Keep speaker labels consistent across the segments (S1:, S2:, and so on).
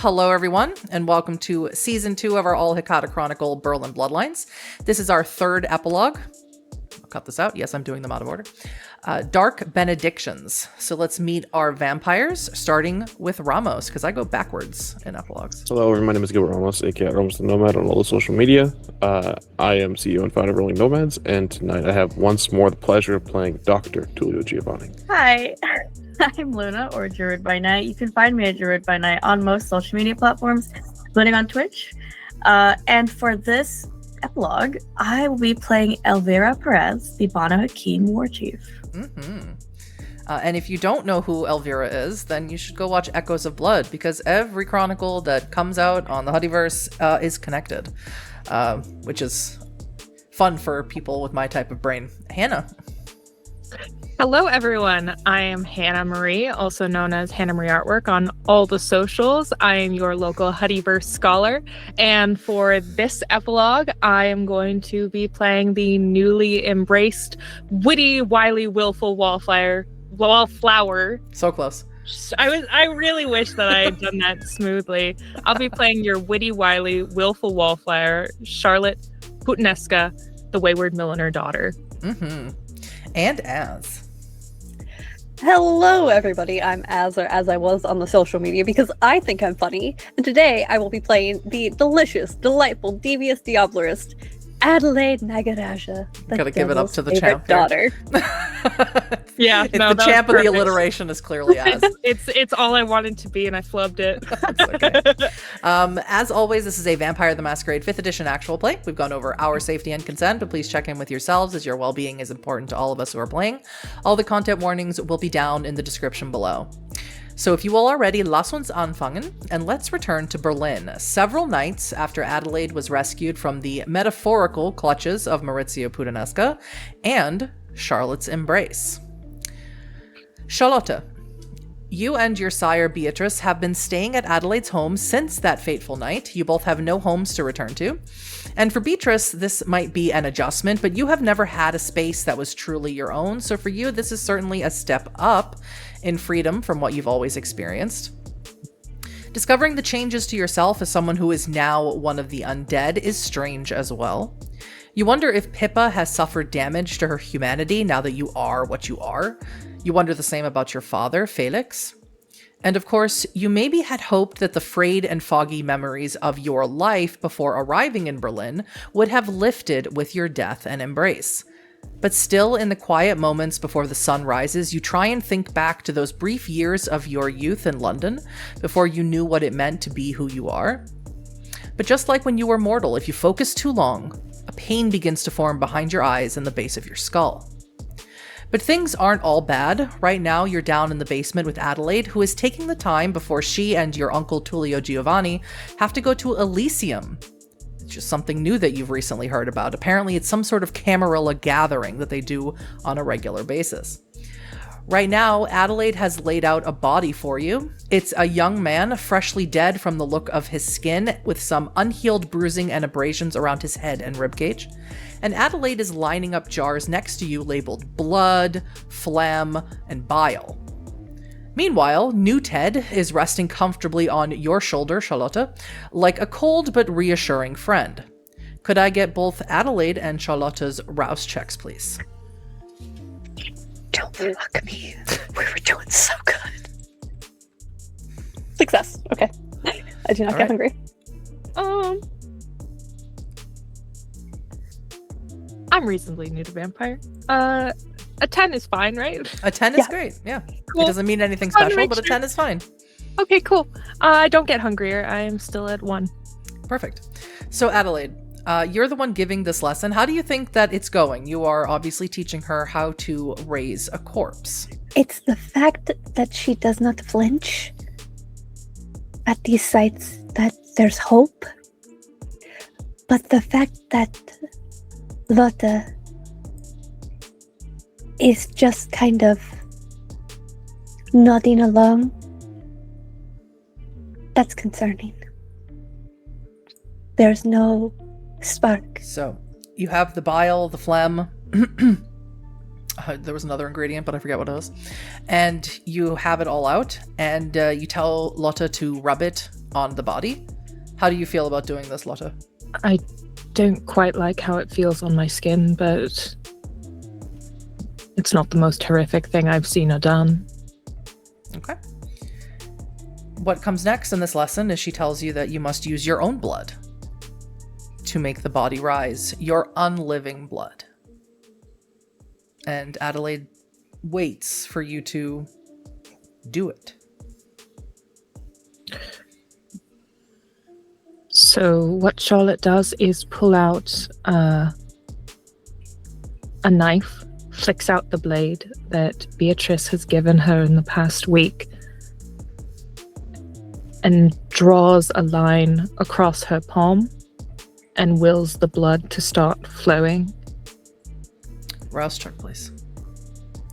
S1: Hello, everyone, and welcome to Season 2 of our All Hecata Chronicle Berlin Bloodlines. This is our third epilogue. I'll cut this out. Yes, I'm doing them out of order. Dark Benedictions. So let's meet our vampires, starting with Ramos, because I go backwards in epilogues.
S2: Hello, my name is Gilbert Ramos, aka ramosthenomad on all the social media. I am CEO and founder of Rolling Nomads, and tonight I have once more the pleasure of playing Dr. Tullio Giovanni.
S3: Hi, I'm Luna, or druidbynight. You can find me at druidbynight on most social media platforms, including on Twitch. And for this epilogue, I will be playing Elvira Perez, the Banu Hakim war chief.
S1: Mm-hmm. And if you don't know who Elvira is, then you should go watch Echoes of Blood, because every chronicle that comes out on the Huddyverse is connected, which is fun for people with my type of brain. Hannah.
S4: Hello, everyone. I am Hannah Marie, also known as Hannah Marie Artwork on all the socials. I am your local Huddyverse scholar. And for this epilogue, I am going to be playing the newly embraced, witty, wily, willful wallflower.
S1: So close.
S4: I really wish that I had done that smoothly. I'll be playing your witty, wily, willful wallflower, Charlotte Putinesca, the wayward milliner daughter.
S1: Mm-hmm. And Az.
S5: Hello, everybody. I'm Az, or as I was on the social media, because I think I'm funny. And today I will be playing the delicious, delightful, devious diablerist, Adelaide Nagaraja.
S1: Gotta give it up to the champ
S5: daughter.
S4: Yeah,
S1: the champ of the alliteration is clearly Az.
S4: It's all I wanted to be, and I flubbed it.
S1: Okay. As always, this is a Vampire the Masquerade 5th edition actual play. We've gone over our safety and consent, but please check in with yourselves, as your well-being is important to all of us who are playing. All the content warnings will be down in the description below. So if you all are ready, lass uns anfangen, and let's return to Berlin, several nights after Adelaide was rescued from the metaphorical clutches of Maurizio Putinesca and Charlotte's embrace. Charlotte, you and your sire Beatrice have been staying at Adelaide's home since that fateful night. You both have no homes to return to. And for Beatrice, this might be an adjustment, but you have never had a space that was truly your own. So for you, this is certainly a step up in freedom from what you've always experienced. Discovering the changes to yourself as someone who is now one of the undead is strange as well. You wonder if Pippa has suffered damage to her humanity now that you are what you are. You wonder the same about your father, Felix. And of course, you maybe had hoped that the frayed and foggy memories of your life before arriving in Berlin would have lifted with your death and embrace. But still, in the quiet moments before the sun rises, you try and think back to those brief years of your youth in London before you knew what it meant to be who you are. But just like when you were mortal, if you focus too long, a pain begins to form behind your eyes and the base of your skull. But things aren't all bad. Right now, you're down in the basement with Adelaide, who is taking the time before she and your uncle Tullio Giovanni have to go to Elysium. It's just something new that you've recently heard about. Apparently, it's some sort of Camarilla gathering that they do on a regular basis. Right now, Adelaide has laid out a body for you. It's a young man, freshly dead from the look of his skin, with some unhealed bruising and abrasions around his head and ribcage. And Adelaide is lining up jars next to you labeled blood, phlegm, and bile. Meanwhile, new Ted is resting comfortably on your shoulder, Charlotte, like a cold but reassuring friend. Could I get both Adelaide and Charlotte's rouse checks, please?
S5: Don't fuck me. We were doing so good. Success. Okay. I do not get hungry.
S4: I'm reasonably new to vampire. A 10 is fine, right?
S1: A 10 is great, yeah.
S4: Cool.
S1: It doesn't mean anything special, but a 10 is fine.
S4: Okay, cool. I don't get hungrier. I am still at 1.
S1: Perfect. So Adelaide, you're the one giving this lesson. How do you think that it's going? You are obviously teaching her how to raise a corpse.
S5: It's the fact that she does not flinch at these sights that there's hope. But the fact that Lotte is just kind of nodding along, that's concerning. There's no spark.
S1: So you have the bile, the phlegm, There was another ingredient, but I forget what it was. And you have it all out, and you tell Lotta to rub it on the body. How do you feel about doing this, Lotta?
S4: I don't quite like how it feels on my skin, but it's not the most horrific thing I've seen or done.
S1: Okay. What comes next in this lesson is she tells you that you must use your own blood to make the body rise, your unliving blood. And Adelaide waits for you to do it.
S4: So what Charlotte does is pull out a knife, flicks out the blade that Beatrice has given her in the past week, and draws a line across her palm and wills the blood to start flowing.
S1: Rouse check, please.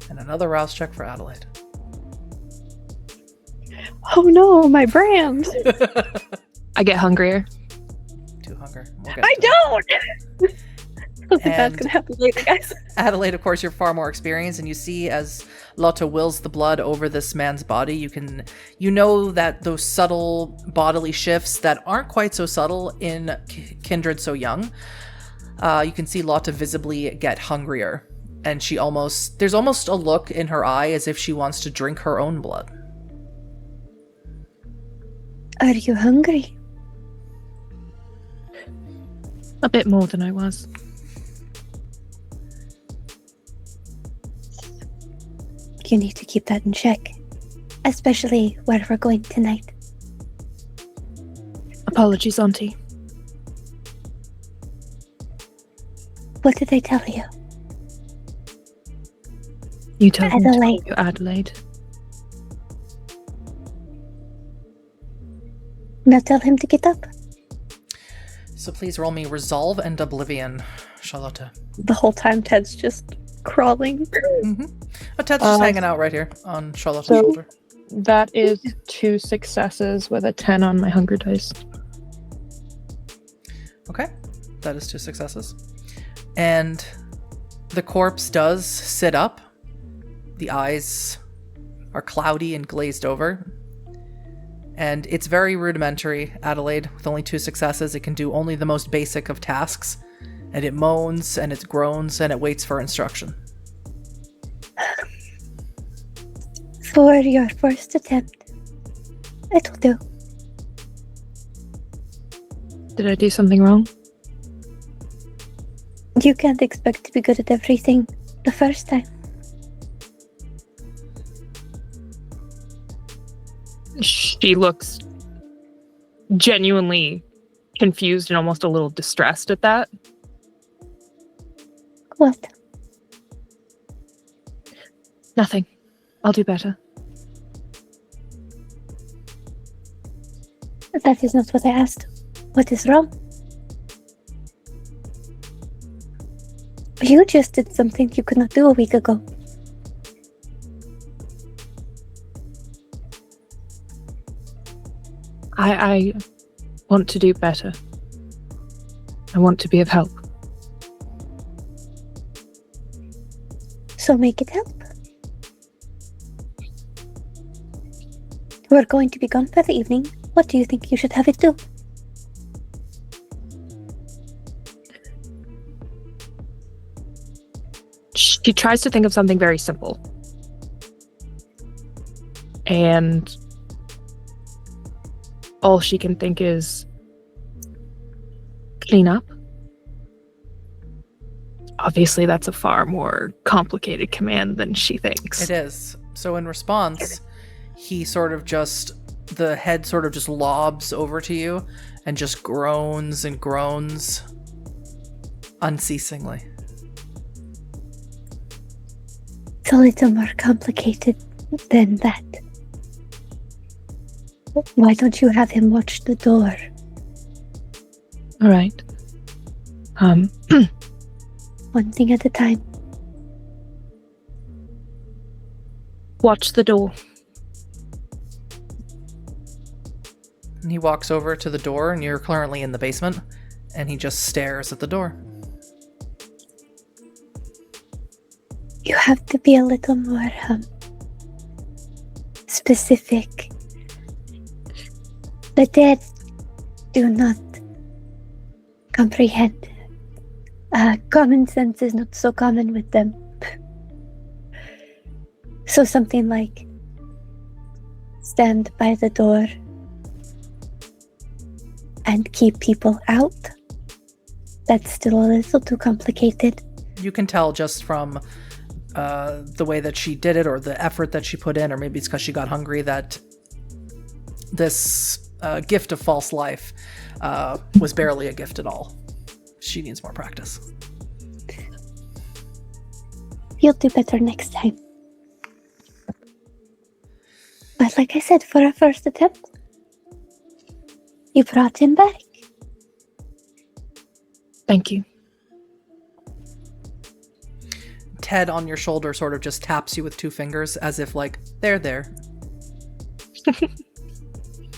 S1: And another rouse check for Adelaide.
S5: Oh no, my brand!
S4: I get hungrier.
S1: 2 hunger. We'll get
S5: I
S1: to
S5: don't! Something bad's
S1: And-
S5: gonna happen later, guys.
S1: Adelaide, of course, you're far more experienced, and you see as Lotta wills the blood over this man's body, you know that those subtle bodily shifts that aren't quite so subtle in Kindred So Young, you can see Lotta visibly get hungrier, and there's almost a look in her eye as if she wants to drink her own blood.
S5: Are you hungry?
S4: A bit more than I was.
S5: You need to keep that in check. Especially where we're going tonight.
S4: Apologies, Auntie.
S5: What did they tell you?
S4: You told me to
S5: Adelaide.
S4: call you Adelaide.
S5: Now tell him to get up.
S1: So please roll me Resolve and Oblivion, Charlotte.
S5: The whole time Ted's just crawling.
S1: Mm-hmm. But Ted's just hanging out right here on Charlotte's
S4: so-
S1: shoulder.
S4: That is 2 successes with a 10 on my hunger dice.
S1: Okay, that is 2 successes. And the corpse does sit up. The eyes are cloudy and glazed over. And it's very rudimentary, Adelaide. With only 2 successes, it can do only the most basic of tasks. And it moans and it groans and it waits for instruction.
S5: For your first attempt, it'll do.
S4: Did I do something wrong?
S5: You can't expect to be good at everything the first time.
S4: She looks genuinely confused and almost a little distressed at that.
S5: What?
S4: Nothing. I'll do better.
S5: That is not what I asked. What is wrong? You just did something you could not do a week ago.
S4: I want to do better. I want to be of help.
S5: So make it help. We're going to be gone for the evening. What do you think you should have it do?
S4: She tries to think of something very simple. And all she can think is clean up. Obviously, that's a far more complicated command than she thinks.
S1: It is. So in response, he sort of just, the head sort of just lobs over to you and just groans and groans unceasingly.
S5: It's a little more complicated than that. Why don't you have him watch the door?
S4: All right.
S5: One thing at a time.
S4: Watch the door.
S1: And he walks over to the door, and you're currently in the basement, and he just stares at the door.
S5: You
S6: have to be a little more specific. The dead do not comprehend. Common sense is not so common with them. So something like stand by the door and keep people out. That's still a little too complicated.
S1: You can tell just from the way that she did it, or the effort that she put in, or maybe it's because she got hungry, that this gift of false life was barely a gift at all. She needs more practice.
S6: You'll do better next time. But like I said, for our first attempt, you brought him back.
S4: Thank you.
S1: Ted on your shoulder sort of just taps you with two fingers as if like, there.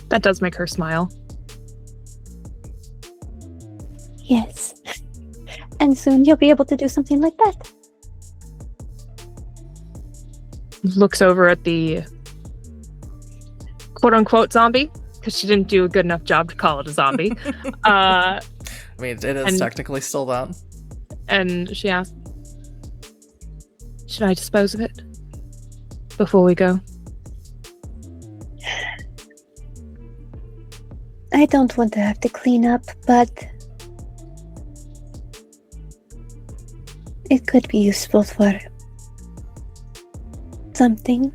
S4: That does make her smile.
S6: Yes. And soon you'll be able to do something like that.
S4: Looks over at the quote-unquote zombie, because she didn't do a good enough job to call it a zombie.
S1: I mean, it is technically still that.
S4: And she asked, should I dispose of it before we go?
S6: I don't want to have to clean up, but it could be useful for something.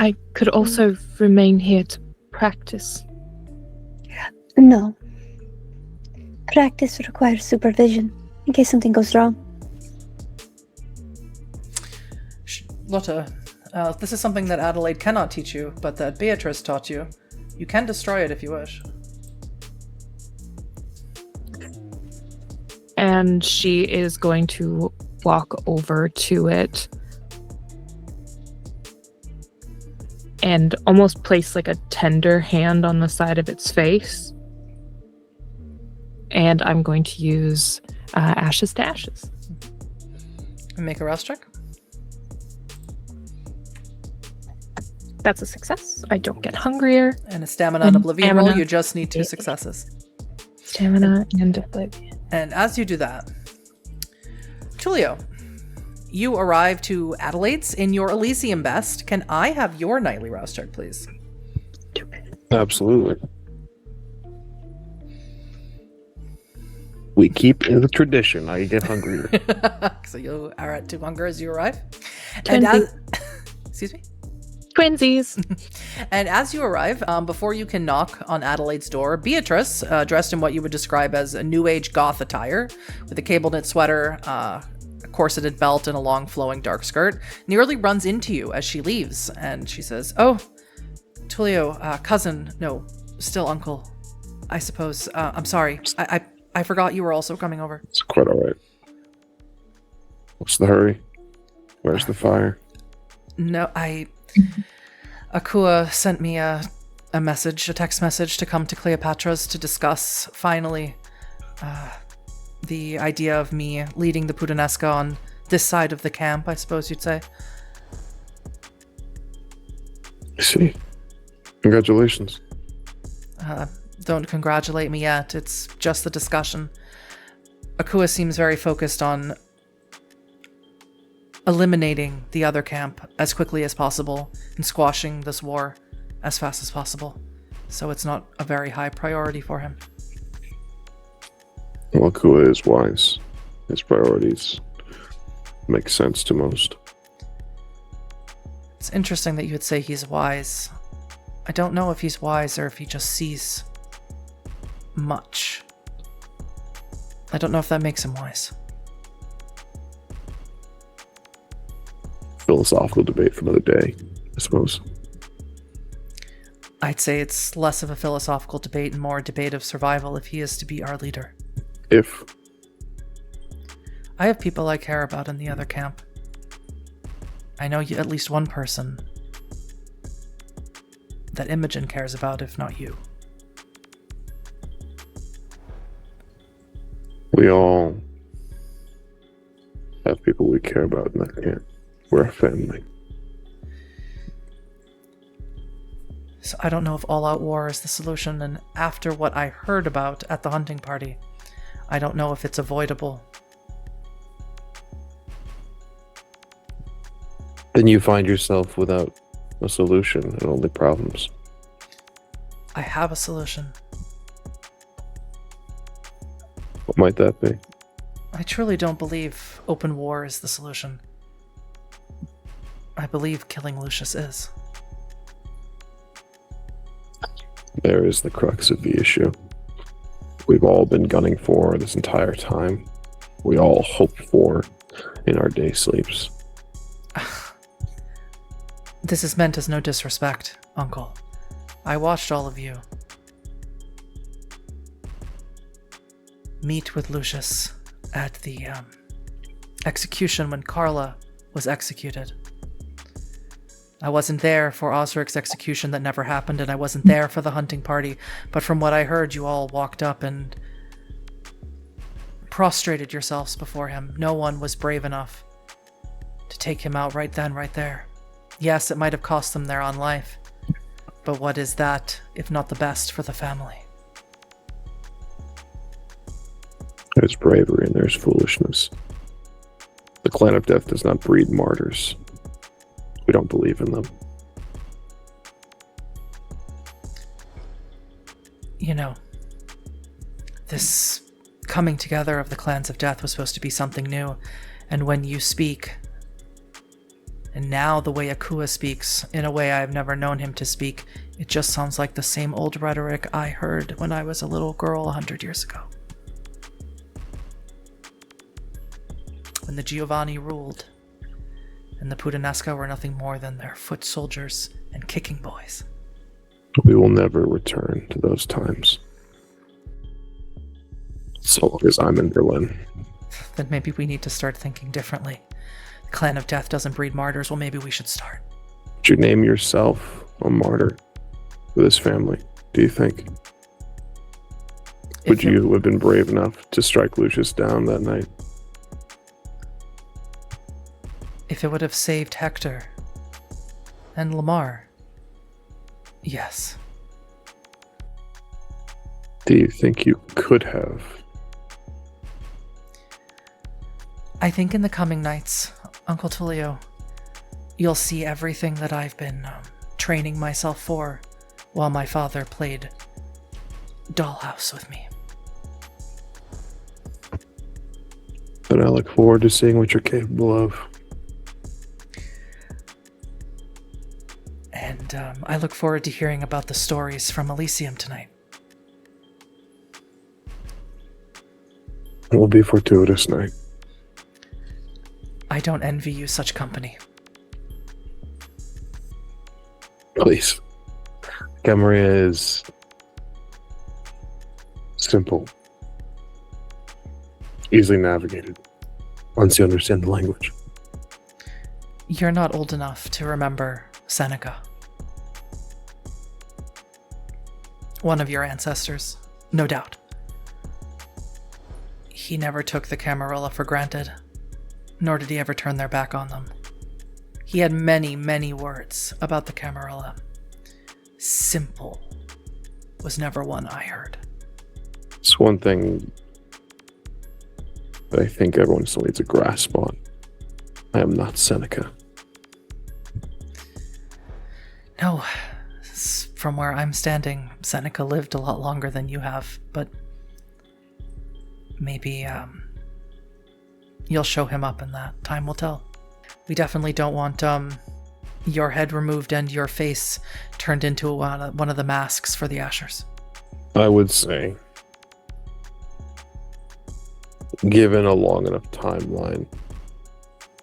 S4: I could also remain here to practice.
S6: No. Practice requires supervision in case something goes wrong.
S1: Lotta, this is something that Adelaide cannot teach you, but that Beatrice taught you. You can destroy it if you wish.
S4: And she is going to walk over to it and almost place like a tender hand on the side of its face. And I'm going to use Ashes to Ashes.
S1: And make a rust check.
S4: That's a success. I don't get hungrier.
S1: And a stamina and oblivion roll. You just need 2 successes.
S4: Stamina and oblivion.
S1: And as you do that, Tullio, you arrive to Adelaide's in your Elysium best. Can I have your nightly rouse check, please?
S2: Absolutely. We keep in the tradition. I get hungrier.
S1: So you are at 2 hunger as you arrive.
S4: And
S1: excuse me?
S4: Twinsies.
S1: And as you arrive, before you can knock on Adelaide's door, Beatrice, dressed in what you would describe as a new age goth attire, with a cable knit sweater, a corseted belt, and a long flowing dark skirt, nearly runs into you as she leaves. And she says, "Oh, Tullio, cousin, no, still uncle, I suppose. I'm sorry. I forgot you were also coming over."
S2: It's quite all right. What's the hurry? Where's the fire?
S1: No, Akua sent me a text message to come to Cleopatra's to discuss, finally, the idea of me leading the Puttanesca on this side of the camp, I suppose you'd say.
S2: I see. Congratulations.
S1: Don't congratulate me yet. It's just the discussion. Akua seems very focused on eliminating the other camp as quickly as possible and squashing this war as fast as possible. So it's not a very high priority for him.
S2: Well, Kua is wise. His priorities make sense to most.
S1: It's interesting that you would say he's wise. I don't know if he's wise or if he just sees much. I don't know if that makes him wise.
S2: Philosophical debate for another day, I suppose.
S1: I'd say it's less of a philosophical debate and more a debate of survival if he is to be our leader.
S2: If.
S1: I have people I care about in the other camp. I know at least one person that Imogen cares about, if not you.
S2: We all have people we care about in that camp. We're a family.
S1: So I don't know if all-out war is the solution, and after what I heard about at the hunting party, I don't know if it's avoidable.
S2: Then you find yourself without a solution and only problems.
S1: I have a solution.
S2: What might that be?
S1: I truly don't believe open war is the solution. I believe killing Lucius is.
S2: There is the crux of the issue. We've all been gunning for this entire time. We all hoped for in our day sleeps.
S1: This is meant as no disrespect, Uncle. I watched all of you meet with Lucius at the execution when Carla was executed. I wasn't there for Osric's execution that never happened, and I wasn't there for the hunting party, but from what I heard, you all walked up and prostrated yourselves before him. No one was brave enough to take him out right then, right there. Yes, it might have cost them their own life, but what is that if not the best for the family?
S2: There's bravery and there's foolishness. The Clan of Death does not breed martyrs. We don't believe in them.
S1: You know, this coming together of the Clans of Death was supposed to be something new, and when you speak, and now the way Akua speaks, in a way I've never known him to speak, it just sounds like the same old rhetoric I heard when I was a little girl 100 years ago. When the Giovanni ruled, and the Puttanesca were nothing more than their foot soldiers and kicking boys.
S2: We will never return to those times. So long as I'm in Berlin.
S1: Then maybe we need to start thinking differently. The Clan of Death doesn't breed martyrs, well maybe we should start.
S2: Would you name yourself a martyr for this family, do you think? Would you have been brave enough to strike Lucius down that night?
S1: If it would have saved Hector and Lamar, yes.
S2: Do you think you could have?
S1: I think in the coming nights, Uncle Tullio, you'll see everything that I've been training myself for while my father played dollhouse with me.
S2: But I look forward to seeing what you're capable of.
S1: And I look forward to hearing about the stories from Elysium tonight.
S2: It will be a fortuitous night.
S1: I don't envy you such company.
S2: Please. Camarilla is simple, easily navigated, once you understand the language.
S1: You're not old enough to remember Seneca. One of your ancestors, no doubt. He never took the Camarilla for granted, nor did he ever turn their back on them. He had many, many words about the Camarilla. Simple was never one I heard.
S2: It's one thing that I think everyone still needs a grasp on. I am not Seneca.
S1: No, from where I'm standing, Seneca lived a lot longer than you have, but maybe you'll show him up in that. Time will tell. We definitely don't want your head removed and your face turned into one of the masks for the Ashers.
S2: I would say, given a long enough timeline,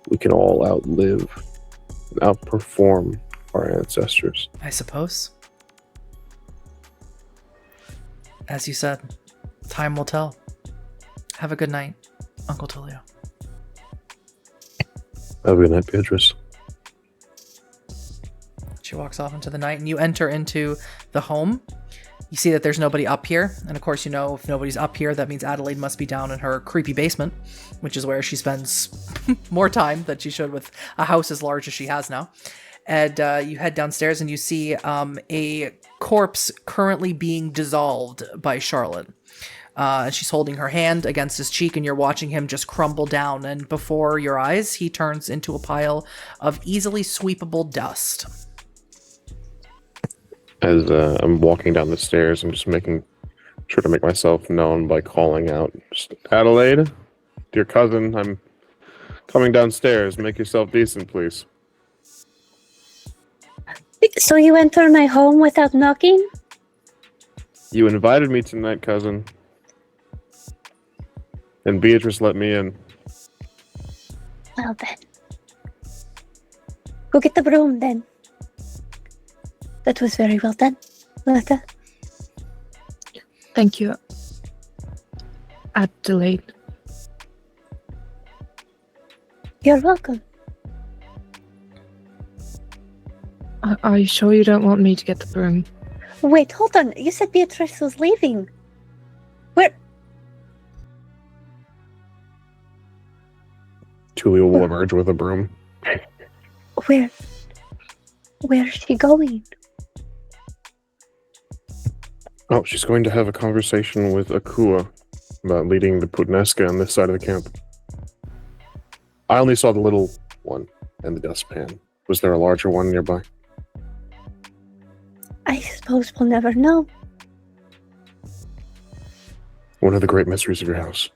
S2: we can all outlive and outperform our ancestors.
S1: I suppose. As you said, time will tell. Have a good night, Uncle Tullio.
S2: Have a good night, Beatrice.
S1: She walks off into the night, and you enter into the home, You see that there's nobody up here. And of course, you know, if nobody's up here, that means Adelaide must be down in her creepy basement, which is where she spends more time than she should with a house as large as she has now. And you head downstairs and you see a corpse currently being dissolved by Charlotte. She's holding her hand against his cheek and you're watching him just crumble down. And before your eyes, he turns into a pile of easily sweepable dust.
S2: As I'm walking down the stairs, I'm just making sure to make myself known by calling out, just, Adelaide, dear cousin, I'm coming downstairs. Make yourself decent, please.
S6: So you enter my home without knocking?
S2: You invited me tonight, cousin. And Beatrice let me in.
S6: Well then. Go get the broom then. That was very well done, Letta.
S4: Thank you, Adelaide.
S6: You're welcome.
S4: Are you sure you don't want me to get the broom?
S6: Wait, hold on. You said Beatrice was leaving. Where?
S2: Tullio will emerge with a broom.
S6: Where is she going?
S2: Oh, she's going to have a conversation with Akua about leading the Putneska on this side of the camp. I only saw the little one and the dustpan. Was there a larger one nearby?
S6: I suppose we'll never know.
S2: One of the great mysteries of your house.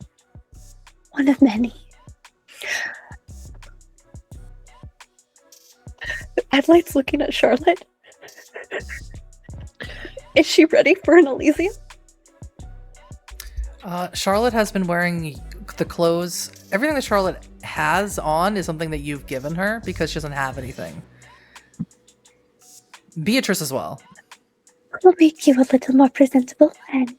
S6: One of many.
S5: Adelaide's looking at Charlotte. Is she ready for an Elysium?
S1: Charlotte has been wearing the clothes. Everything that Charlotte has on is something that you've given her because she doesn't have anything. Beatrice as well.
S6: We'll make you a little more presentable and,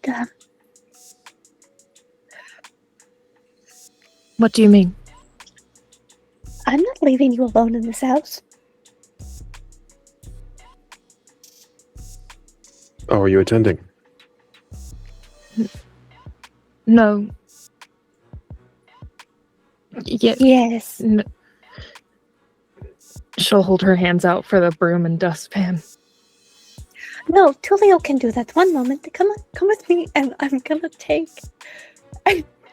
S4: What do you mean?
S6: I'm not leaving you alone in this house.
S2: Oh, are you attending?
S4: No.
S6: Yes.
S4: She'll hold her hands out for the broom and dustpan.
S6: No, Tullio can do that. One moment.
S5: Come with me, and I'm gonna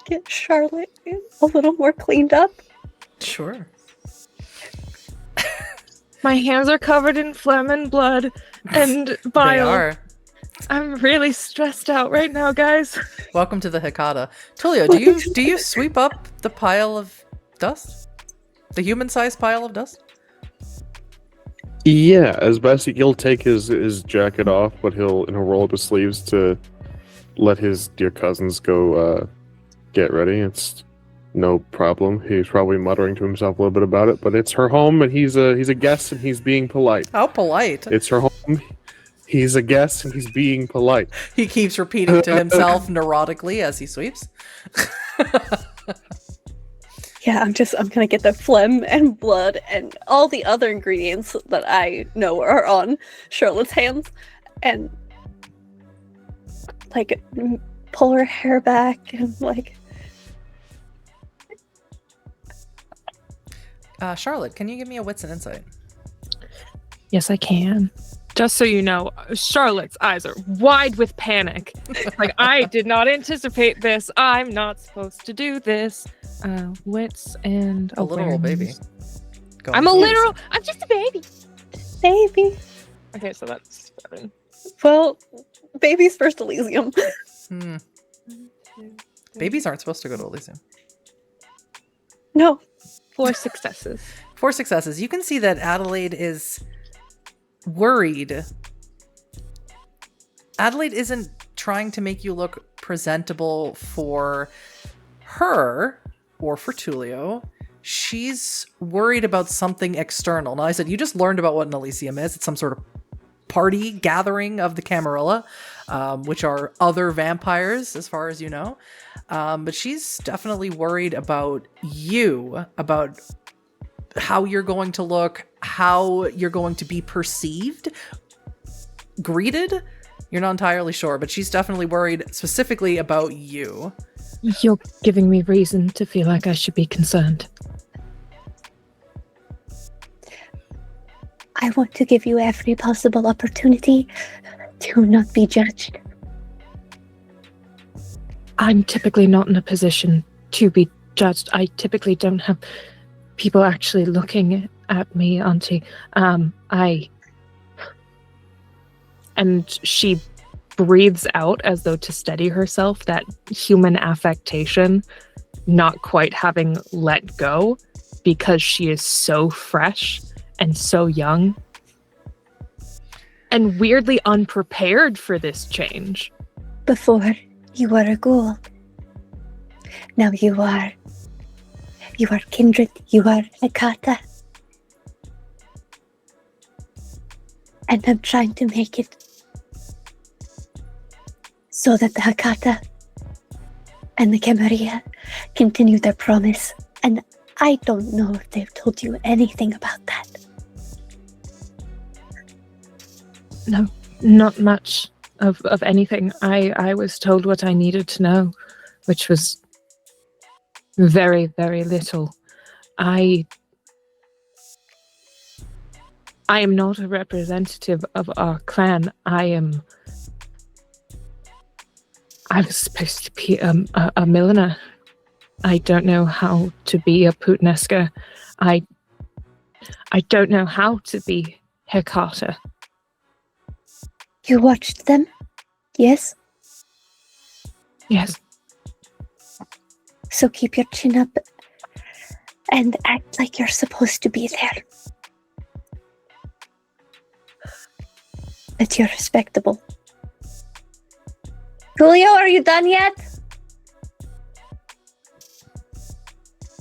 S5: get Charlotte a little more cleaned up.
S1: Sure.
S4: My hands are covered in phlegm and blood and
S1: They
S4: bile.
S1: are.
S4: I'm really stressed out right now, guys.
S1: Welcome to the Hecata. Tullio, do you sweep up the pile of dust? The human-sized pile of dust?
S2: Yeah, as best he'll take his jacket off, but he'll roll up his sleeves to let his dear cousins go get ready. It's no problem. He's probably muttering to himself a little bit about it, but it's her home and he's a guest and he's being polite.
S1: How polite.
S2: It's her home. He's a guest and he's being polite.
S1: He keeps repeating to himself neurotically as he sweeps.
S5: Yeah, I'm gonna get the phlegm and blood and all the other ingredients that I know are on Charlotte's hands and like pull her hair back and like.
S1: Charlotte, can you give me a wits and insight?
S4: Yes, I can. Just so you know, Charlotte's eyes are wide with panic. Like, I did not anticipate this. I'm not supposed to do this. Wits and
S1: A literal baby. Go
S4: I'm
S1: on.
S4: I'm just a baby.
S5: Baby.
S4: Okay, so that's 7.
S5: Well, baby's first Elysium.
S1: Babies aren't supposed to go to Elysium.
S5: No.
S4: 4 successes.
S1: 4 successes. You can see that Adelaide is worried. Adelaide isn't trying to make you look presentable for her or for Tullio. She's worried about something external. Now, I said, you just learned about what an Elysium is. It's some sort of party gathering of the Camarilla, which are other vampires, as far as you know. But she's definitely worried about you, about how you're going to look, how you're going to be perceived, greeted, You're not entirely sure, but she's definitely worried specifically about you.
S4: You're giving me reason to feel like I should be concerned.
S6: I want to give you every possible opportunity to not be judged.
S4: I'm typically not in a position to be judged. I typically don't have people actually looking at me, Auntie. And she breathes out as though to steady herself, that human affectation not quite having let go because she is so fresh and so young and weirdly unprepared for this change.
S6: Before, you were a ghoul. Now you are Kindred, you are Hecata. And I'm trying to make it so that the Hecata and the Camarilla continue their promise. And I don't know if they've told you anything about that.
S4: No, not much of anything. I was told what I needed to know, which was very, very little. I am not a representative of our clan. I was supposed to be a milliner. I don't know how to be a Puttanesca. I don't know how to be Hecata.
S6: You watched them? Yes?
S4: Yes.
S6: So keep your chin up and act like you're supposed to be there. That you're respectable. Tullio, are you done yet?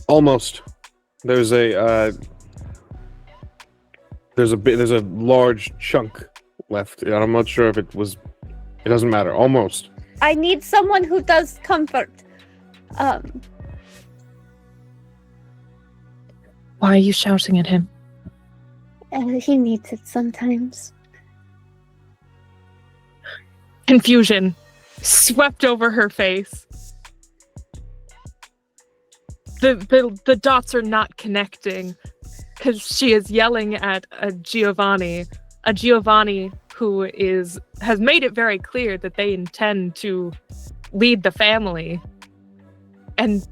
S2: Almost. There's a large chunk left. And I'm not sure if it was. It doesn't matter. Almost.
S5: I need someone who does comfort.
S4: Why are you shouting at him?
S6: He needs it sometimes.
S4: Confusion swept over her face. The dots are not connecting because she is yelling at a Giovanni who has made it very clear that they intend to lead the family, and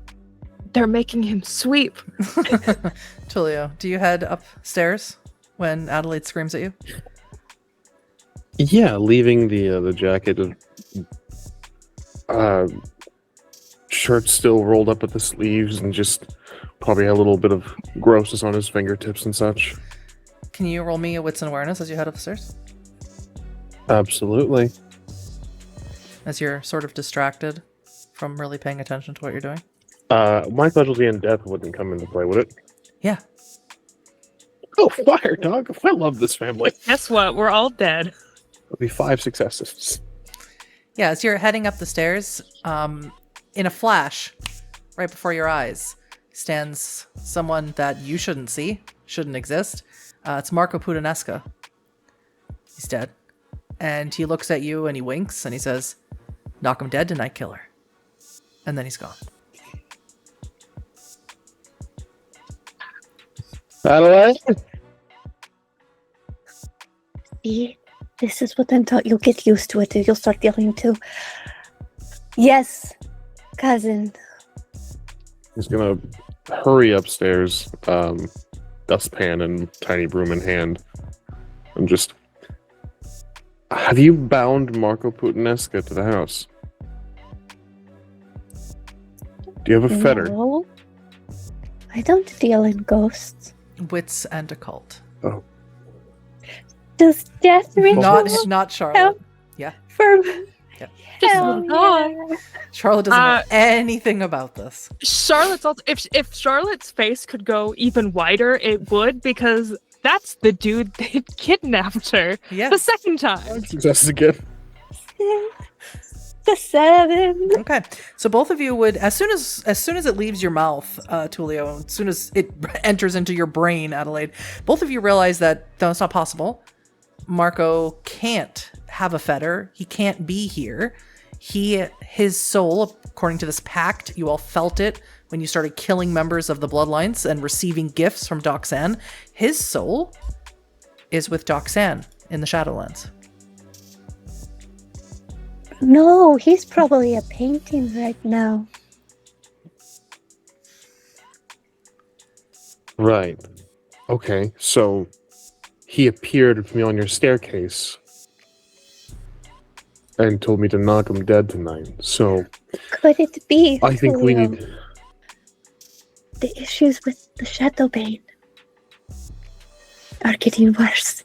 S4: they're making him sweep.
S1: Tullio, do you head upstairs when Adelaide screams at you?
S2: Yeah, leaving the jacket, shirt still rolled up at the sleeves, and just probably a little bit of grossness on his fingertips and such.
S1: Can you roll me a wits and awareness as you head upstairs?
S2: Absolutely.
S1: As you're sort of distracted from really paying attention to what you're doing?
S2: My specialty in death wouldn't come into play, would it?
S1: Yeah.
S2: Oh, fire, dog. I love this family.
S4: Guess what? We're all dead.
S2: It'll be 5 successes.
S1: Yeah, as you're heading up the stairs, in a flash, right before your eyes, stands someone that you shouldn't see, shouldn't exist. It's Marco Puttanesca. He's dead. And he looks at you and he winks and he says, "Knock him dead tonight, killer." And then he's gone.
S2: Adelaide?
S6: See, this is what I'm taught. You'll get used to it. You'll start yelling too. Yes, cousin.
S2: He's gonna hurry upstairs, dustpan and tiny broom in hand, and just... Have you bound Marco Puttanesca to the house? Do you have a fetter?
S6: No, I don't deal in ghosts.
S1: Wits and occult.
S2: Oh.
S6: Does death ritual
S1: Not Charlotte.
S6: help?
S1: Yeah.
S6: For
S4: Just
S6: yeah.
S1: Charlotte doesn't know anything about this.
S4: Charlotte's also, if Charlotte's face could go even wider, it would, because that's the dude that kidnapped her
S1: Yeah.
S4: the second time.
S2: Successes again.
S6: The 7.
S1: Okay. So both of you would, as soon as it leaves your mouth, Tullio, as soon as it enters into your brain, Adelaide, both of you realize that that's not possible. Marco can't have a fetter. He can't be here. His soul, according to this pact, you all felt it when you started killing members of the Bloodlines and receiving gifts from Doxan. His soul is with Doxan in the Shadowlands.
S6: No, he's probably a painting right now.
S2: Right. Okay, so he appeared to me on your staircase and told me to knock him dead tonight. So
S6: Could it be?
S2: I think we
S6: Tullio,
S2: need...
S6: the issues with the Shadowbane are getting worse.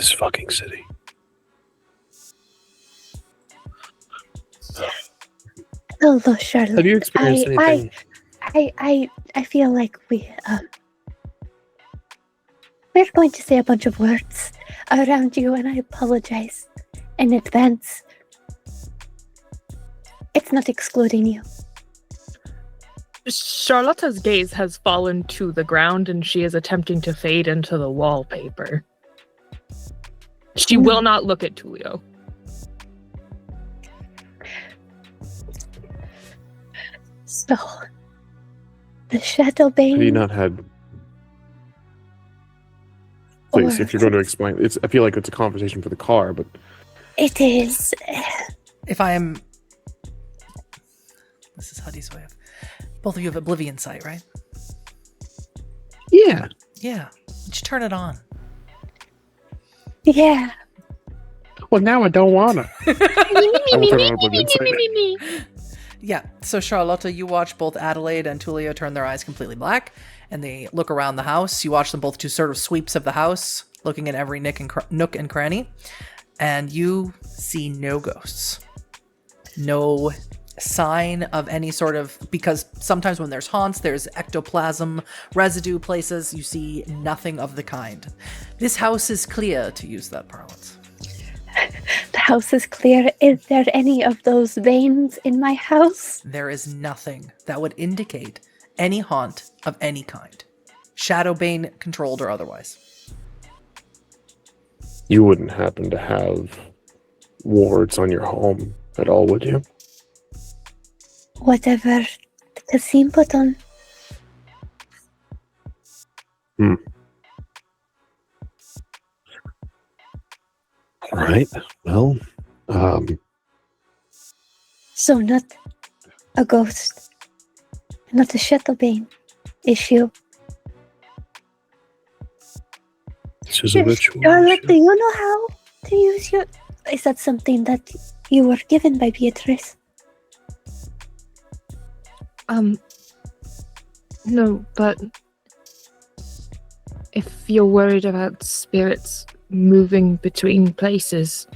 S2: this fucking city.
S6: Hello, Charlotte.
S2: Have you experienced anything?
S6: I feel like we're going to say a bunch of words around you, and I apologize in advance. It's not excluding you.
S4: Charlotta's gaze has fallen to the ground and she is attempting to fade into the wallpaper. She will not look at Tullio.
S6: So, the Shadowbane...
S2: Have you not had... Please, if you're going to explain... I feel like it's a conversation for the car, but...
S6: It is...
S1: If I am... This is Huddy's way of... Both of you have Oblivion sight, right?
S2: Yeah.
S1: Yeah. You should turn it on.
S6: Yeah.
S2: Well, now I don't want to. I will turn on Oblivion sight.
S1: Yeah, so Charlotta, you watch both Adelaide and Tullio turn their eyes completely black, and they look around the house. You watch them both do sort of sweeps of the house, looking at every nook and cranny, and you see no ghosts. No sign of any sort of... Because sometimes when there's haunts, there's ectoplasm, residue places. You see nothing of the kind. This house is clear, to use that parlance.
S6: The house is clear. Is there any of those veins in my house?
S1: There is nothing that would indicate any haunt of any kind. Shadowbane controlled or otherwise.
S2: You wouldn't happen to have wards on your home at all, would you?
S6: Whatever the Kasim put on.
S2: All right. Well,
S6: So not a ghost. Not a Shadowbane issue.
S2: this is a ritual.
S6: Charlotte, do you know how to use your... Is that something that you were given by Beatrice?
S4: No, but if you're worried about spirits moving between places,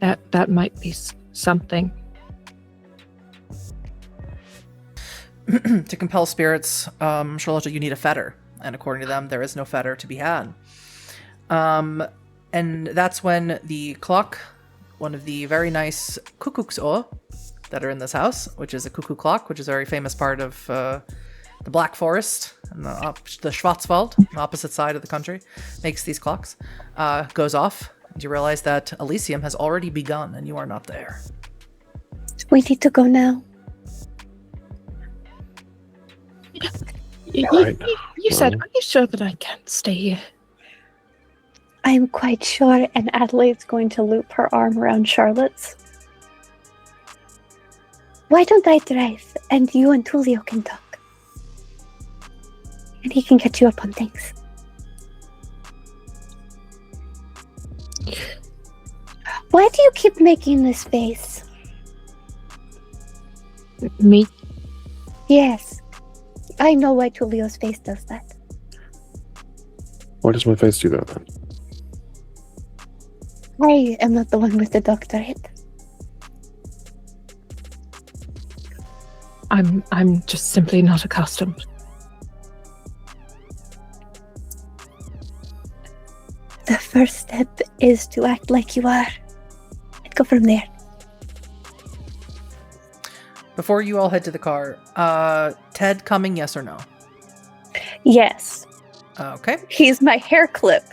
S4: that might be something.
S1: To compel spirits, Charlotta, you need a fetter. And according to them, there is no fetter to be had. And that's when the clock, one of the very nice kukuksor that are in this house, which is a cuckoo clock, which is a very famous part of the Black Forest and the Schwarzwald, the opposite side of the country, makes these clocks, goes off. And you realize that Elysium has already begun and you are not there.
S6: We need to go now.
S4: You said, are you sure that I can't stay here?
S6: I am quite sure, and Adelaide's going to loop her arm around Charlotte's. Why don't I drive, and you and Tullio can talk? And he can catch you up on things. Why do you keep making this face?
S4: Me?
S6: Yes. I know why Tullio's face does that.
S2: Why does my face do that then?
S6: I am not the one with the doctorate.
S4: I'm just simply not accustomed.
S6: The first step is to act like you are. And go from there.
S1: Before you all head to the car, Ted coming, yes or no?
S5: Yes.
S1: Okay,
S5: He's my hair clip.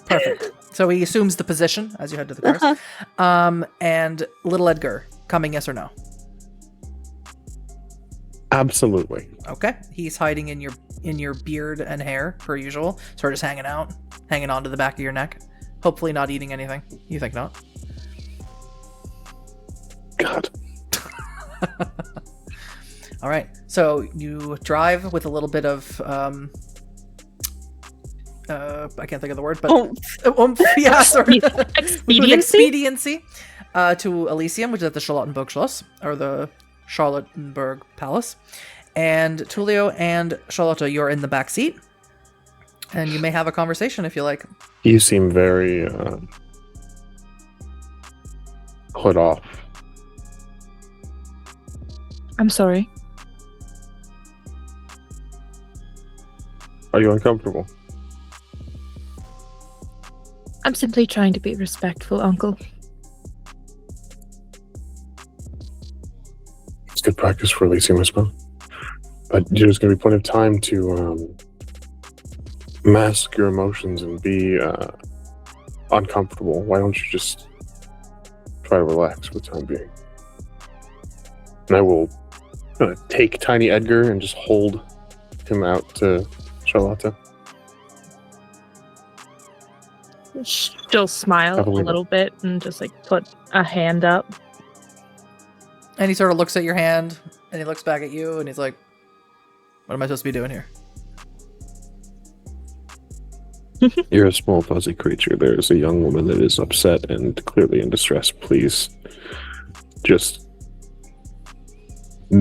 S1: perfect. So he assumes the position as you head to the cars. And little Edgar, coming, yes or no?
S2: Absolutely.
S1: Okay, he's hiding in your beard and hair per usual, sort of just hanging on to the back of your neck. Hopefully not eating anything. You think not?
S2: God.
S1: All right, so you drive with a little bit of I can't think of the word, but yeah, sort of expediency to Elysium, which is at the Charlottenburg Schloss, or the Charlottenburg Palace. And Tullio and Charlotta, you're in the back seat, and you may have a conversation if you like.
S2: You seem very put off.
S4: I'm sorry.
S2: Are you uncomfortable?
S4: I'm simply trying to be respectful, Uncle.
S2: It's good practice for Elysium, I suppose. But there's going to be plenty of time to mask your emotions and be uncomfortable. Why don't you just try to relax for the time being? And I will take Tiny Edgar and just hold him out to Charlotta.
S4: She'll smile a little bit and just like put a hand up.
S1: And he sort of looks at your hand, and he looks back at you, and he's like, what am I supposed to be doing here?
S2: You're a small, fuzzy creature. There is a young woman that is upset and clearly in distress. Please, just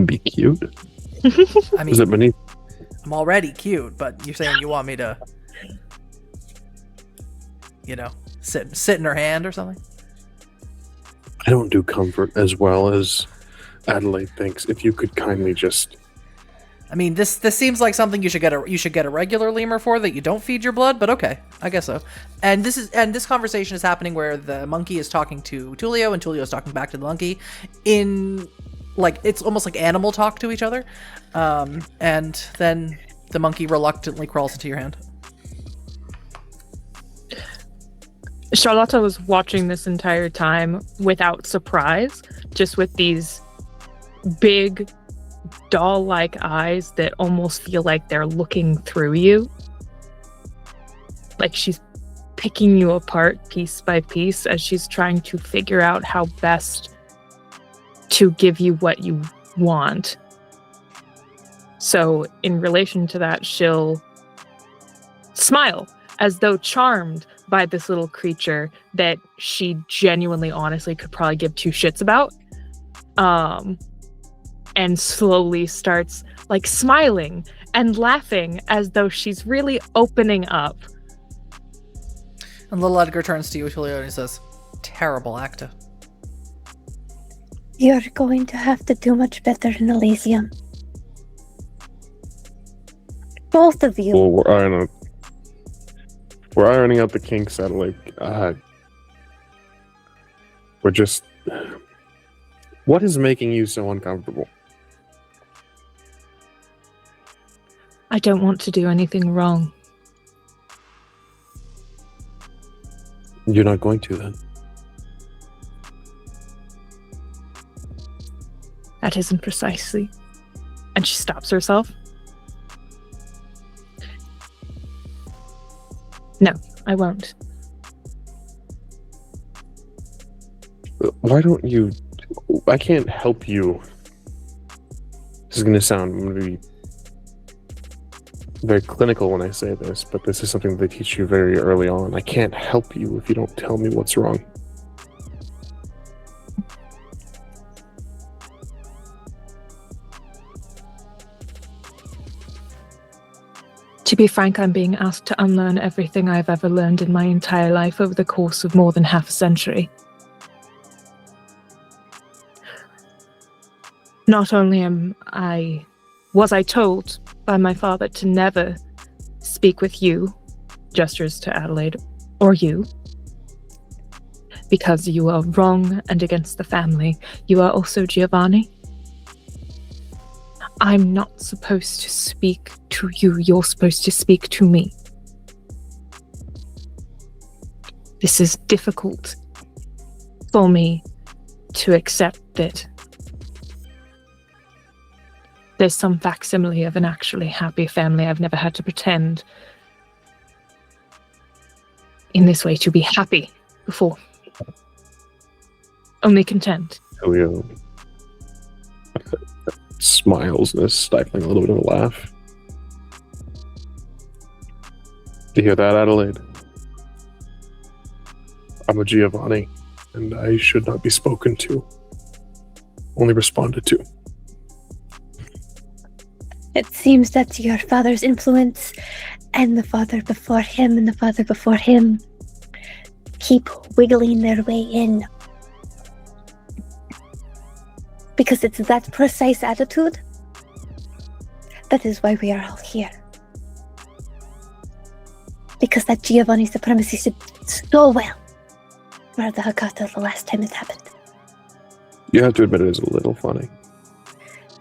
S2: be cute.
S1: I mean,
S2: Is it beneath?
S1: I'm already cute, but you're saying you want me to, sit in her hand or something?
S2: I don't do comfort as well as Adelaide thinks. If you could kindly just...
S1: I mean, this seems like something you should get a regular lemur for, that you don't feed your blood, but okay, I guess so. And this conversation is happening where the monkey is talking to Tullio, and Tullio is talking back to the monkey in, like, it's almost like animal talk to each other. And then the monkey reluctantly crawls into your hand.
S4: Charlotta was watching this entire time without surprise, just with these big doll-like eyes that almost feel like they're looking through you. Like she's picking you apart piece by piece as she's trying to figure out how best to give you what you want. So in relation to that, she'll smile as though charmed by this little creature that she genuinely, honestly could probably give two shits about. And slowly starts like smiling and laughing as though she's really opening up.
S1: And little Edgar turns to you, Tullio, and he says, terrible actor.
S6: You're going to have to do much better in Elysium. Both of you.
S2: Well, we're ironing out the kinks, Adelaide. We're just... What is making you so uncomfortable?
S4: I don't want to do anything wrong.
S2: You're not going to, then.
S4: That isn't precisely. And she stops herself. No, I won't.
S2: Why don't you... I can't help you. This is going to sound maybe very clinical when I say this, but this is something they teach you very early on. I can't help you if you don't tell me what's wrong.
S4: To be frank, I'm being asked to unlearn everything I've ever learned in my entire life over the course of more than half a century. Not only was I told by my father to never speak with you, gestures to Adelaide, or you, because you are wrong and against the family. You are also Giovanni. I'm not supposed to speak to you. You're supposed to speak to me. This is difficult for me to accept that there's some facsimile of an actually happy family. I've never had to pretend in this way to be happy before. Only content.
S2: Tullio smiles and is stifling a little bit of a laugh. Do you hear that, Adelaide? I'm a Giovanni, and I should not be spoken to. Only responded to.
S6: It seems that your father's influence and the father before him and the father before him keep wiggling their way in. Because it's that precise attitude that is why we are all here. Because that Giovanni supremacy stood so well for the Hecata the last time it happened.
S2: You have to admit it is a little funny.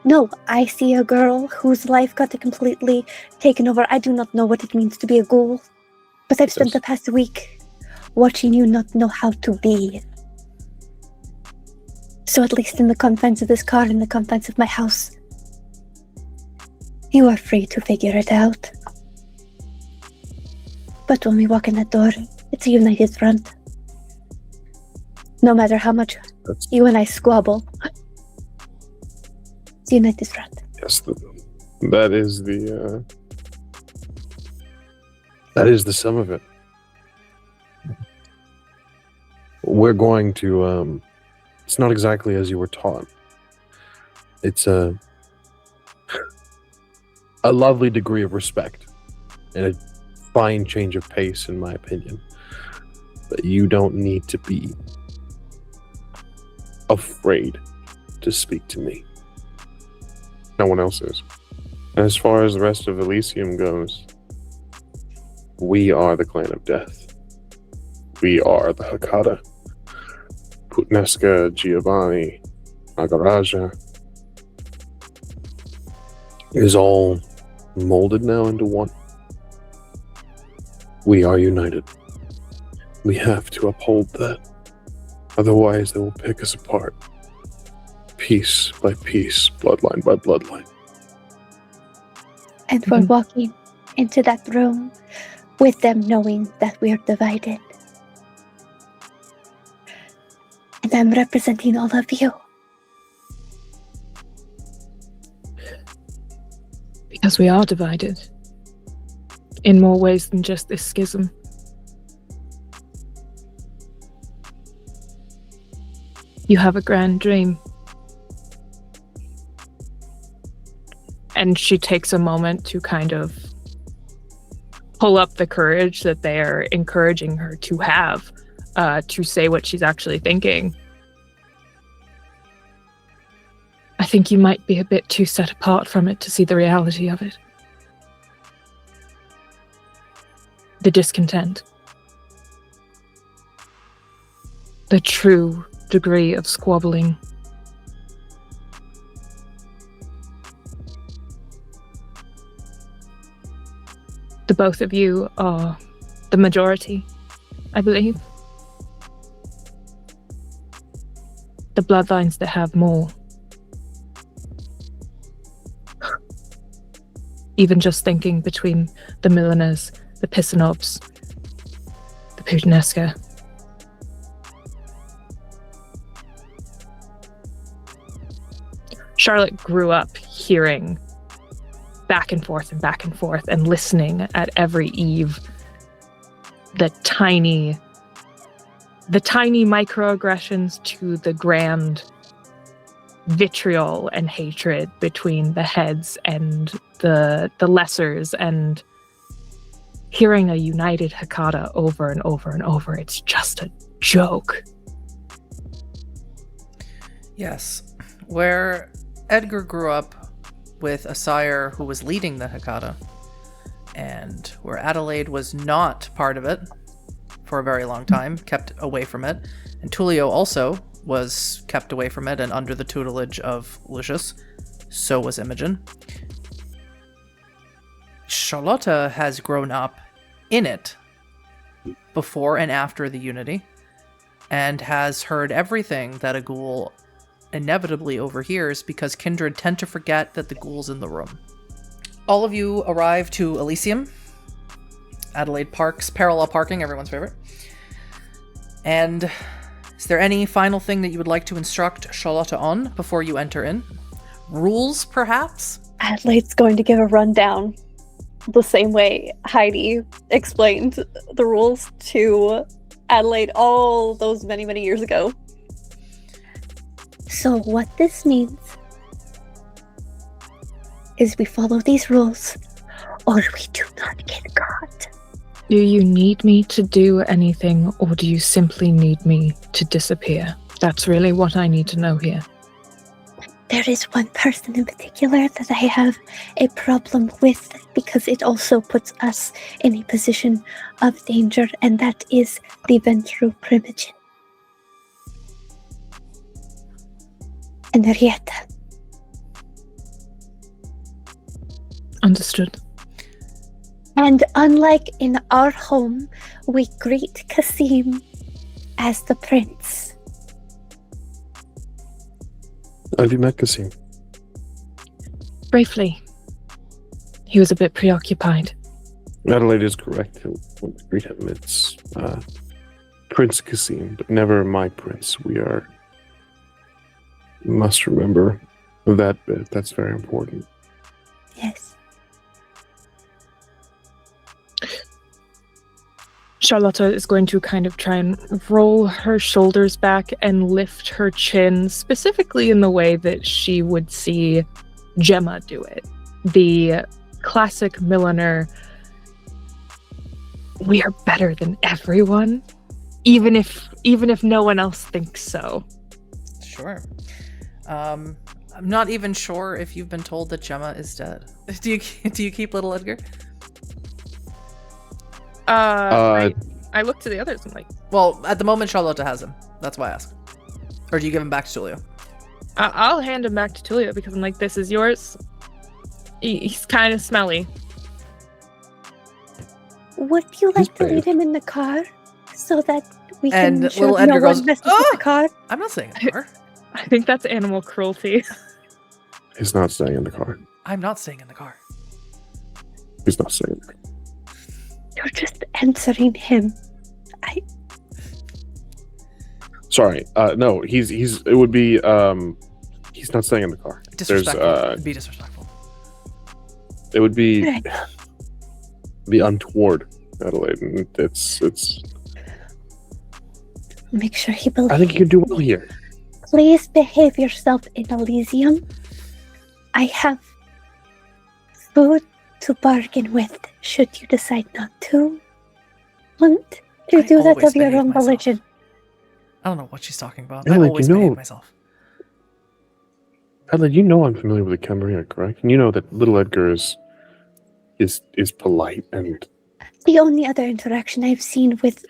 S6: No, I see a girl whose life got completely taken over. I do not know what it means to be a ghoul, but I've spent the past week watching you not know how to be. So at least in the confines of this car, in the confines of my house, you are free to figure it out. But when we walk in that door, it's a united front. No matter how much you and I squabble, it's a united front.
S2: Yes, that is the sum of it. We're going to, it's not exactly as you were taught. It's a lovely degree of respect and a fine change of pace, in my opinion. But you don't need to be afraid to speak to me. No one else is. And as far as the rest of Elysium goes, we are the clan of death. We are the Hecata. Putnesca, Giovanni, Nagaraja. It is all molded now into one. We are united. We have to uphold that. Otherwise, they will pick us apart. Piece by piece, bloodline by bloodline.
S6: And we're walking into that room with them knowing that we're divided. And I'm representing all of you.
S4: Because we are divided. In more ways than just this schism. You have a grand dream. And she takes a moment to kind of pull up the courage that they are encouraging her to have, to say what she's actually thinking. I think you might be a bit too set apart from it to see the reality of it. The discontent. The true degree of squabbling. The both of you are the majority, I believe. The bloodlines that have more. Even just thinking between the Milliners, the Pisanovs, the Putanesca. Charlotte grew up hearing back and forth and listening at every eve the tiny microaggressions to the grand vitriol and hatred between the heads and the lessers, and hearing a united Hecata over and over and over. It's just a joke.
S1: Yes. Where Edgar grew up with a sire who was leading the Hecata, and where Adelaide was not part of it for a very long time, kept away from it, and Tullio also was kept away from it and under the tutelage of Lucius, So was Imogen. Charlotta has grown up in it before and after the Unity, and has heard everything that a ghoul inevitably overhears because Kindred tend to forget that the ghoul's in the room. All of you arrive to Elysium, Adelaide Park's parallel parking, everyone's favorite. And is there any final thing that you would like to instruct Charlotta on before you enter in? Rules, perhaps?
S5: Adelaide's going to give a rundown the same way Heidi explained the rules to Adelaide all those many, many years ago.
S6: So what this means is we follow these rules or we do not get caught.
S4: Do you need me to do anything, or do you simply need me to disappear? That's really what I need to know here.
S6: There is one person in particular that I have a problem with because it also puts us in a position of danger, and that is the Ventru Primogen. And Henrietta.
S4: Understood.
S6: And unlike in our home, we greet Kasim as the prince.
S2: Have you met Kasim?
S4: Briefly. He was a bit preoccupied.
S2: Adelaide is correct. When we greet him, it's Prince Kasim, but never my prince. We must remember that bit. That's very important.
S6: Yes.
S4: Charlotta is going to kind of try and roll her shoulders back and lift her chin, specifically in the way that she would see Gemma do it. The classic milliner, we are better than everyone, even if no one else thinks so.
S1: Sure. I'm not even sure if you've been told that Gemma is dead. Do you keep little Edgar?
S4: I look to the others and like...
S1: Well, at the moment, Charlotta has him. That's why I ask. Or do you give him back to Tullio?
S4: I'll hand him back to Tullio because I'm like, this is yours. He's kind of smelly.
S6: Would you like to leave him in the car so that we
S1: And
S6: can
S1: little
S6: no
S1: Edgar
S6: one
S1: goes,
S6: messes with the car?
S1: I'm not staying in the car.
S4: I think that's animal cruelty.
S2: He's not staying in the car.
S1: I'm not staying in the car.
S2: He's not staying in the car.
S6: You're just answering him.
S2: Sorry. No, it would be he's not staying in the car.
S1: Disrespectful. It'd be disrespectful.
S2: It would be
S6: Right.
S2: be untoward, Adelaide. And it's
S6: Make sure he believes.
S2: I think you could do well here.
S6: Please behave yourself in Elysium. I have food to bargain with should you decide not to want to
S1: I
S6: do that
S1: always
S6: of your
S1: behave
S6: own
S1: myself.
S6: volition.
S1: I don't know what she's talking about.
S2: Yeah,
S1: I
S2: like,
S1: always
S2: you know-
S1: behave myself.
S2: Adelaide, you know I'm familiar with the Cambria, correct? And you know that little Edgar is polite and
S6: The only other interaction I've seen with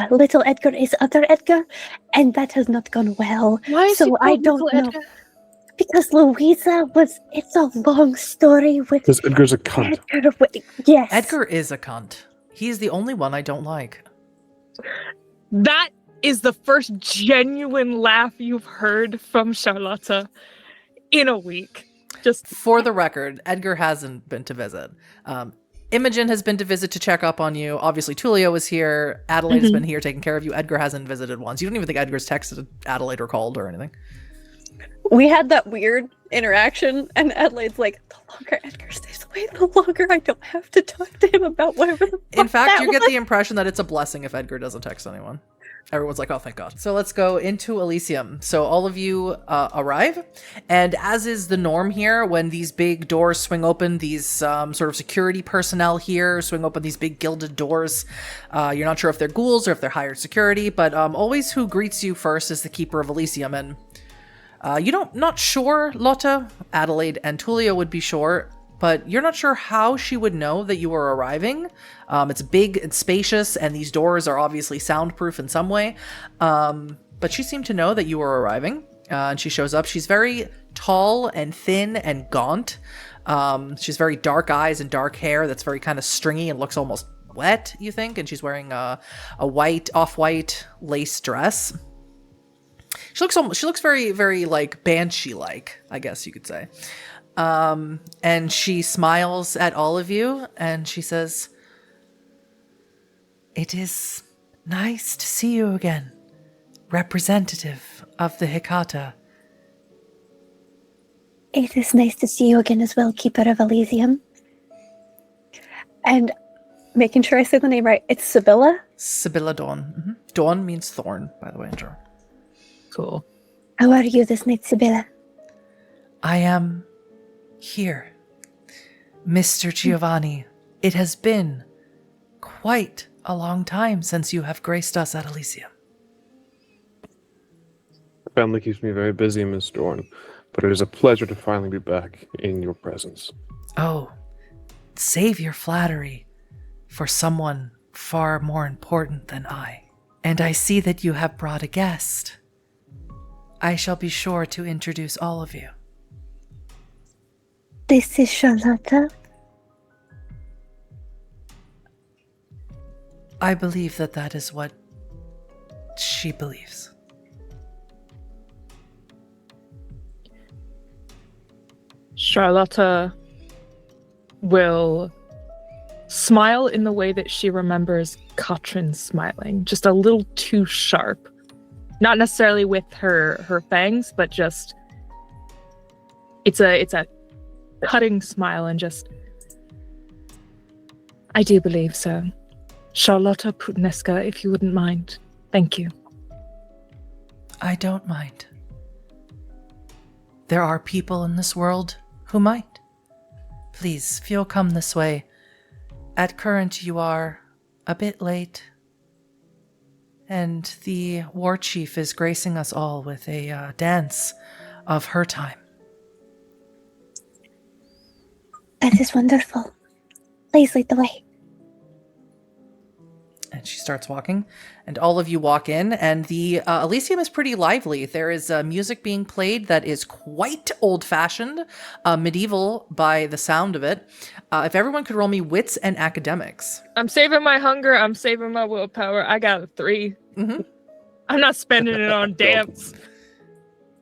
S6: little Edgar is other Edgar, and that has not gone well.
S4: Why is
S6: So
S4: he
S6: I
S4: called
S6: don't
S4: Little
S6: know.
S4: Edgar?
S6: Because Louisa was. It's a long story with
S2: because Edgar's a cunt.
S6: Edgar. Yes.
S1: Edgar is a cunt. He's the only one I don't like.
S4: That is the first genuine laugh you've heard from Charlotta in a week. Just
S1: For the record, Edgar hasn't been to visit. Imogen has been to visit to check up on you. Obviously, Tullio is here. Adelaide has been here taking care of you. Edgar hasn't visited once. You don't even think Edgar's texted Adelaide or called or anything.
S5: We had that weird interaction, and Adelaide's like, the longer Edgar stays away, the longer I don't have to talk to him about whatever the fuck
S1: In fact,
S5: that
S1: you get
S5: was.
S1: the impression that it's a blessing if Edgar doesn't text anyone. Everyone's like, oh, thank God. So let's go into Elysium. So all of you arrive. And as is the norm here, when these big doors swing open, these sort of security personnel here swing open these big gilded doors. You're not sure if they're ghouls or if they're hired security, but always who greets you first is the Keeper of Elysium. And not sure, Lotta, Adelaide, and Tullio would be sure, but you're not sure how she would know that you are arriving. It's big and spacious, and these doors are obviously soundproof in some way. But she seemed to know that you were arriving. And she shows up. She's very tall and thin and gaunt. She's very dark eyes and dark hair that's very kind of stringy and looks almost wet, you think. And she's wearing a white, off-white lace dress. She looks very, very like banshee-like, I guess you could say. And she smiles at all of you and she says, "It is nice to see you again, representative of the Hecata."
S6: It is nice to see you again as well, Keeper of Elysium. And making sure I say the name right, it's Sibylla?
S1: Sibylla Dawn. Mm-hmm. Dawn means thorn, by the way, Andrew.
S4: Cool.
S6: How are you this night, Sibylla?
S1: I am here. Mr. Giovanni, it has been quite a long time since you have graced us at Elysium.
S2: Family keeps me very busy, Miss Dorn, but it is a pleasure to finally be back in your presence.
S1: Oh, save your flattery for someone far more important than I. And I see that you have brought a guest. I shall be sure to introduce all of you.
S6: This is Charlotta.
S1: I believe that is what she believes.
S4: Charlotta will smile in the way that she remembers Katrin smiling, just a little too sharp. Not necessarily with her fangs, but just it's a cutting smile and just, I do believe so. Charlotta Putneska, if you wouldn't mind. Thank you.
S1: I don't mind. There are people in this world who might. Please, if you'll come this way. At current, you are a bit late. And the war chief is gracing us all with a dance of her time.
S6: That is wonderful. Please lead the way.
S1: And she starts walking, and all of you walk in, and the Elysium is pretty lively. There is music being played that is quite old-fashioned, medieval by the sound of it. If everyone could roll me wits and academics.
S4: I'm saving my hunger. I'm saving my willpower. I got a 3.
S1: Mm-hmm.
S4: I'm not spending it on dance.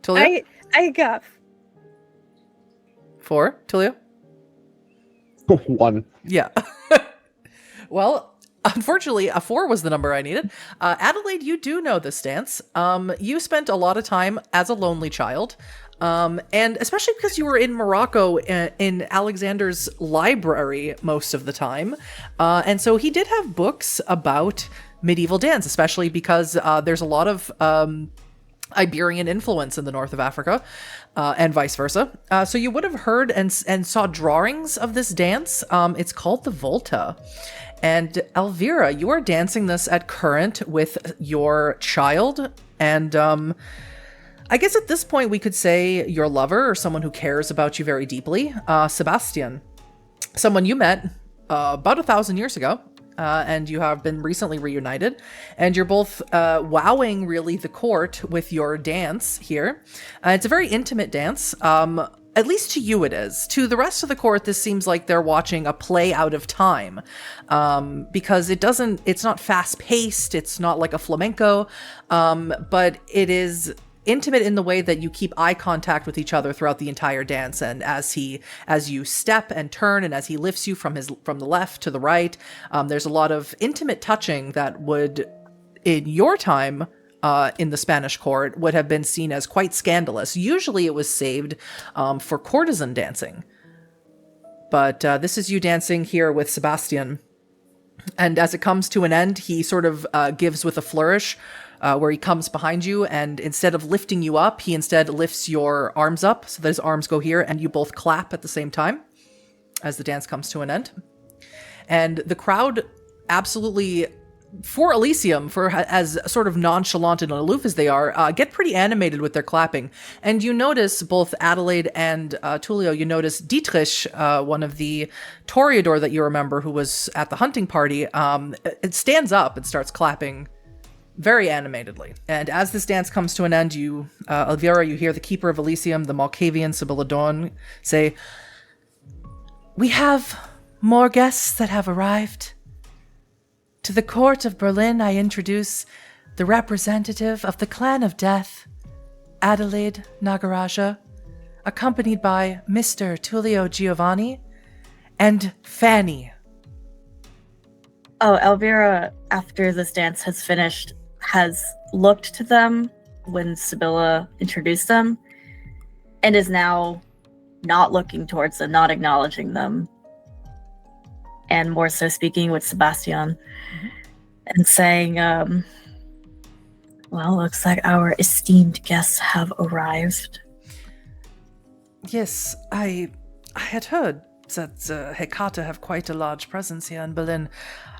S1: Tullio?
S5: I got
S1: 4. Tullio?
S2: 1.
S1: Yeah. Well, unfortunately, a 4 was the number I needed. Adelaide, you do know this dance. You spent a lot of time as a lonely child. And especially because you were in Morocco in Alexander's library most of the time. And so he did have books about medieval dance, especially because there's a lot of Iberian influence in the north of Africa, and vice versa. So you would have heard and saw drawings of this dance. It's called the Volta. And Elvira, you are dancing this at current with your child. And I guess at this point we could say your lover or someone who cares about you very deeply, Sebastian, someone you met about 1,000 years ago. And you have been recently reunited, and you're both wowing really the court with your dance here. It's a very intimate dance. At least to you it is. To the rest of the court, this seems like they're watching a play out of time, because it's not fast paced. It's not like a flamenco, but it is intimate in the way that you keep eye contact with each other throughout the entire dance. And as you step and turn, and as he lifts you from the left to the right, there's a lot of intimate touching that would, in your time, in the Spanish court, would have been seen as quite scandalous. Usually it was saved for courtesan dancing. But this is you dancing here with Sebastian. And as it comes to an end, he sort of gives with a flourish, where he comes behind you, and instead of lifting you up, he instead lifts your arms up, so that his arms go here, and you both clap at the same time as the dance comes to an end. And the crowd absolutely, for Elysium, for as sort of nonchalant and aloof as they are, get pretty animated with their clapping. And you notice, both Adelaide and Tullio, you notice Dietrich, one of the Toreador that you remember who was at the hunting party, it stands up and starts clapping very animatedly. And as this dance comes to an end, you, Elvira, you hear the Keeper of Elysium, the Malkavian Sibylla Dawn, say, "We have more guests that have arrived. To the court of Berlin, I introduce the representative of the Clan of Death, Adelaide Nagaraja, accompanied by Mr. Tullio Giovanni and Fanny."
S3: Oh, Elvira, after this dance has finished, has looked to them when Sibylla introduced them, and is now not looking towards them, not acknowledging them, and more so speaking with Sebastian and saying, well, looks like our esteemed guests have arrived.
S1: Yes, I had heard that Hecata have quite a large presence here in Berlin.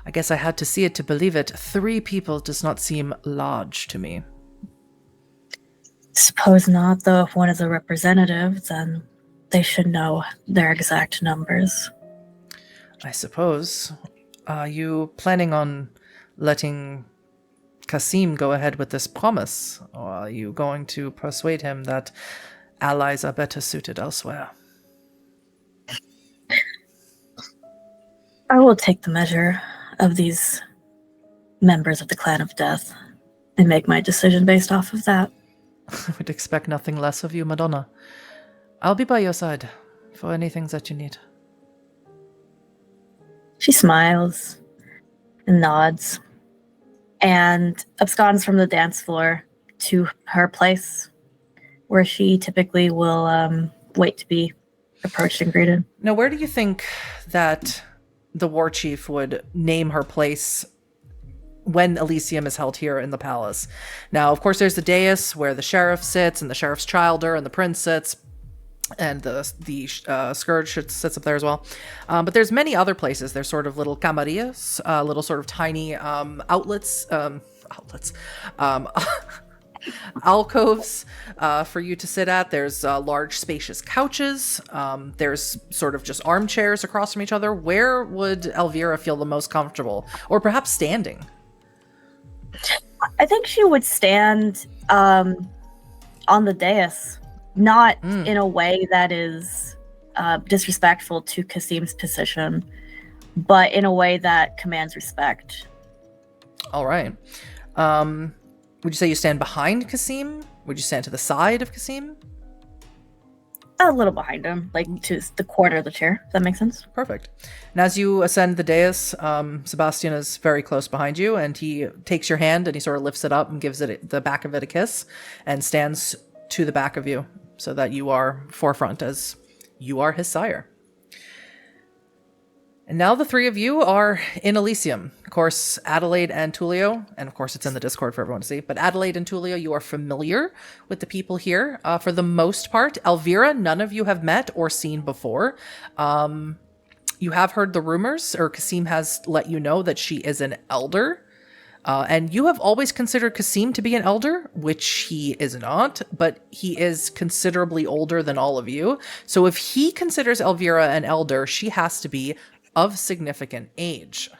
S1: I guess I had to see it to believe it. 3 people does not seem large to me.
S3: Suppose not, though if one is a representative, then they should know their exact numbers.
S1: I suppose. Are you planning on letting Kasim go ahead with this promise? Or are you going to persuade him that allies are better suited elsewhere?
S3: I will take the measure of these members of the Clan of Death and make my decision based off of that.
S1: I would expect nothing less of you, Madonna. I'll be by your side for anything that you need.
S3: She smiles and nods and absconds from the dance floor to her place where she typically will wait to be approached and greeted.
S1: Now, where do you think that the war chief would name her place when Elysium is held here in the palace? Now, of course, there's the dais where the sheriff sits, and the sheriff's childer, and the prince sits, and the scourge sits up there as well. But there's many other places. There's sort of little camarillas, little sort of tiny alcoves for you to sit at. There's large spacious couches. There's sort of just armchairs across from each other. Where would Elvira feel the most comfortable? Or perhaps standing?
S3: I think she would stand on the dais, not in a way that is disrespectful to Kasim's position, but in a way that commands respect.
S1: All right. Would you say you stand behind Kasim? Would you stand to the side of Kasim?
S3: A little behind him, like to the corner of the chair. Does that make sense?
S1: Perfect. And as you ascend the dais, Sebastian is very close behind you, and he takes your hand and he sort of lifts it up and gives it the back of it a kiss and stands to the back of you so that you are forefront as you are his sire. And now the 3 of you are in Elysium. Of course, Adelaide and Tullio, and of course it's in the Discord for everyone to see, but Adelaide and Tullio, you are familiar with the people here for the most part. Elvira, none of you have met or seen before. You have heard the rumors, or Kasim has let you know that she is an elder. And you have always considered Kasim to be an elder, which he is not, but he is considerably older than all of you. So if he considers Elvira an elder, she has to be of significant age.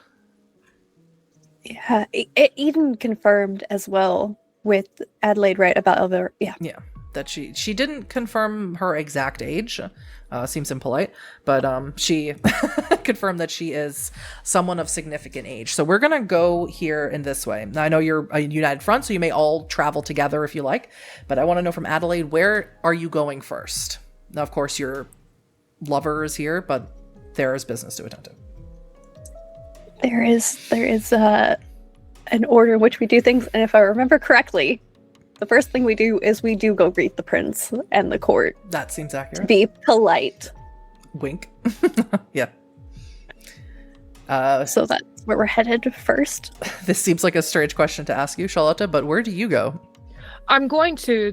S5: Yeah, Eden confirmed as well with Adelaide, right, about Elvira. Yeah,
S1: that she didn't confirm her exact age. Seems impolite, but she confirmed that she is someone of significant age. So we're gonna go here in this way. Now, I know you're a united front, so you may all travel together if you like, but I want to know from Adelaide, where are you going first? Now, of course, your lover is here, but there is business to attend to.
S5: there is an order in which we do things, and if I remember correctly, the first thing we do is we do go greet the prince and the court.
S1: That seems accurate.
S5: Be polite.
S1: Wink. Yeah.
S5: So that's where we're headed first.
S1: This seems like a strange question to ask you, Charlotte, but where do you go?
S4: I'm going to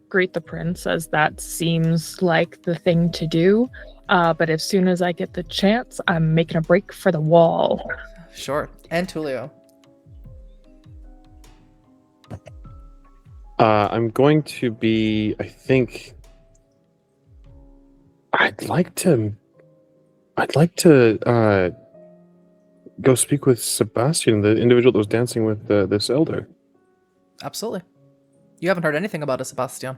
S4: greet the prince, as that seems like the thing to do. But as soon as I get the chance, I'm making a break for the wall.
S1: Sure. And Tullio.
S2: I'm going to be, I think, I'd like to go speak with Sebastian, the individual that was dancing with this elder.
S1: Absolutely. You haven't heard anything about a Sebastian.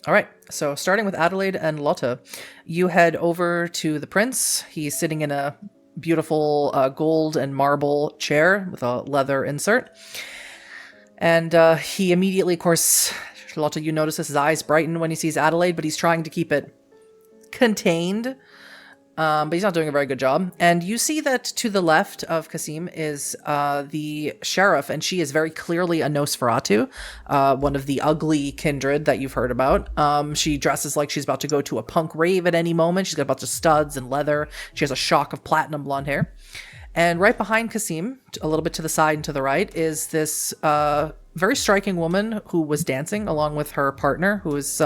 S1: All right, so starting with Adelaide and Lotta, you head over to the prince. He's sitting in a beautiful gold and marble chair with a leather insert. And he immediately, of course, Lotta, you notice his eyes brighten when he sees Adelaide, but he's trying to keep it contained. But he's not doing a very good job. And you see that to the left of Kasim is the sheriff, and she is very clearly a Nosferatu, one of the ugly kindred that you've heard about. She dresses like she's about to go to a punk rave at any moment. She's got a bunch of studs and leather. She has a shock of platinum blonde hair. And right behind Kasim, a little bit to the side and to the right, is this very striking woman who was dancing along with her partner, whose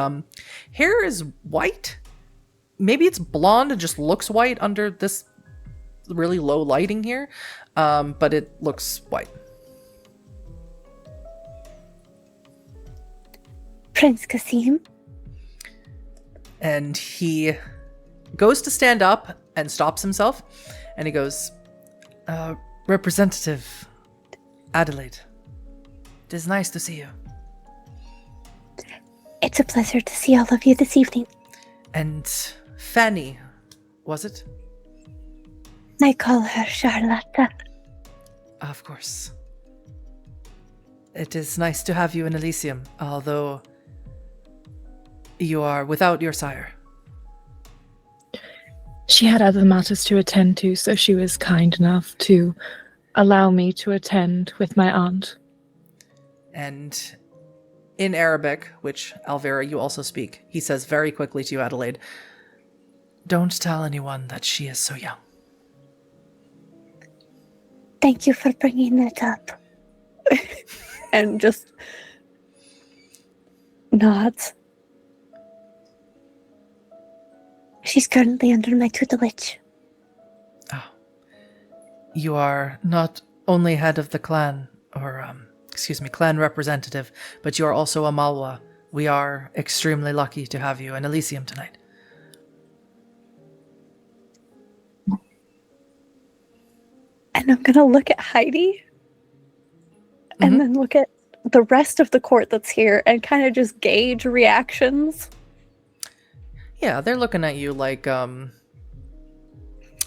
S1: hair is white. Maybe it's blonde and just looks white under this really low lighting here, but it looks white.
S6: Prince Kasim?
S1: And he goes to stand up and stops himself, and he goes, Representative Adelaide, it is nice to see you.
S6: It's a pleasure to see all of you this evening.
S1: And Fanny, was it?
S6: I call her Charlotte.
S1: Of course. It is nice to have you in Elysium, although you are without your sire.
S4: She had other matters to attend to, so she was kind enough to allow me to attend with my aunt.
S1: And in Arabic, which Elvira, you also speak, he says very quickly to you, Adelaide, don't tell anyone that she is so young.
S6: Thank you for bringing that up.
S5: And just nods.
S6: She's currently under my tutelage.
S1: Oh. You are not only head of the clan, or, clan representative, but you are also a Malwa. We are extremely lucky to have you in Elysium tonight.
S5: And I'm gonna look at Heidi and then look at the rest of the court that's here and kind of just gauge reactions.
S1: Yeah, they're looking at you like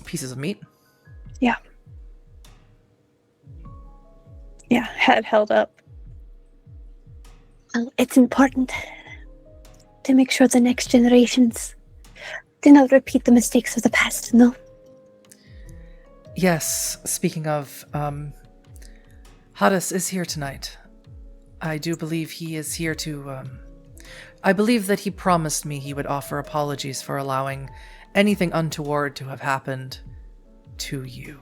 S1: pieces of meat.
S5: Yeah. Yeah, head held up.
S6: Well, it's important to make sure the next generations do not repeat the mistakes of the past, no?
S1: Yes, speaking of, Huddy is here tonight. I do believe he is here to, I believe that he promised me he would offer apologies for allowing anything untoward to have happened to you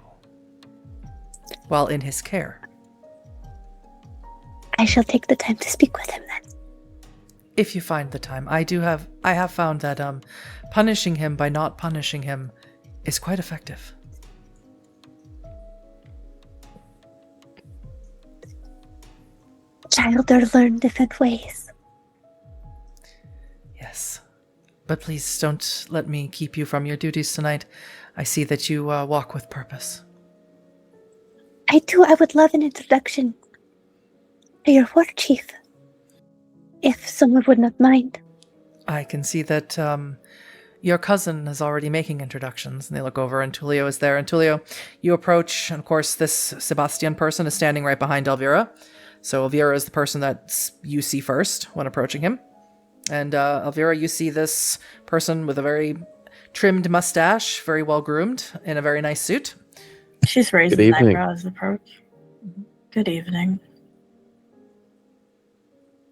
S1: while in his care.
S6: I shall take the time to speak with him then.
S1: If you find the time. I have found that, punishing him by not punishing him is quite effective.
S6: Children learn different ways.
S1: Yes. But please don't let me keep you from your duties tonight. I see that you walk with purpose.
S6: I do. I would love an introduction to your war chief, if someone would not mind.
S1: I can see that your cousin is already making introductions. And they look over, and Tullio is there. And Tullio, you approach, and of course, this Sebastian person is standing right behind Elvira. So Elvira is the person that you see first when approaching him. And Elvira, you see this person with a very trimmed mustache, very well groomed, in a very nice suit.
S3: She's raising an eyebrow as approach. Good evening.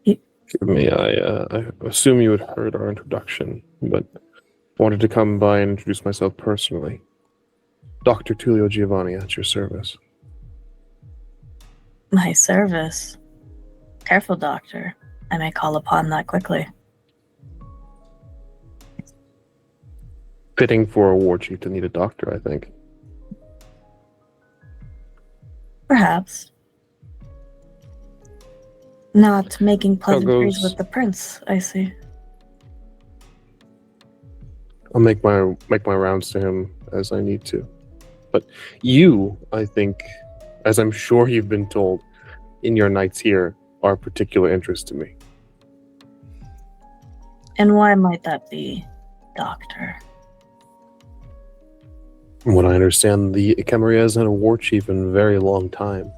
S2: Excuse me, I assume you had heard our introduction, but wanted to come by and introduce myself personally. Dr. Tullio Giovanni at your service.
S3: My service. Careful, doctor. I may call upon that quickly.
S2: Fitting for a war chief to need a doctor, I think.
S3: Perhaps. Not making pleasantries with the prince, I see.
S2: I'll make my rounds to him as I need to. But you, I think, as I'm sure you've been told, in your nights here are of particular interest to me.
S3: And why might that be, Doctor?
S2: From what I understand, the Camarilla hasn't had a war chief in a very long time.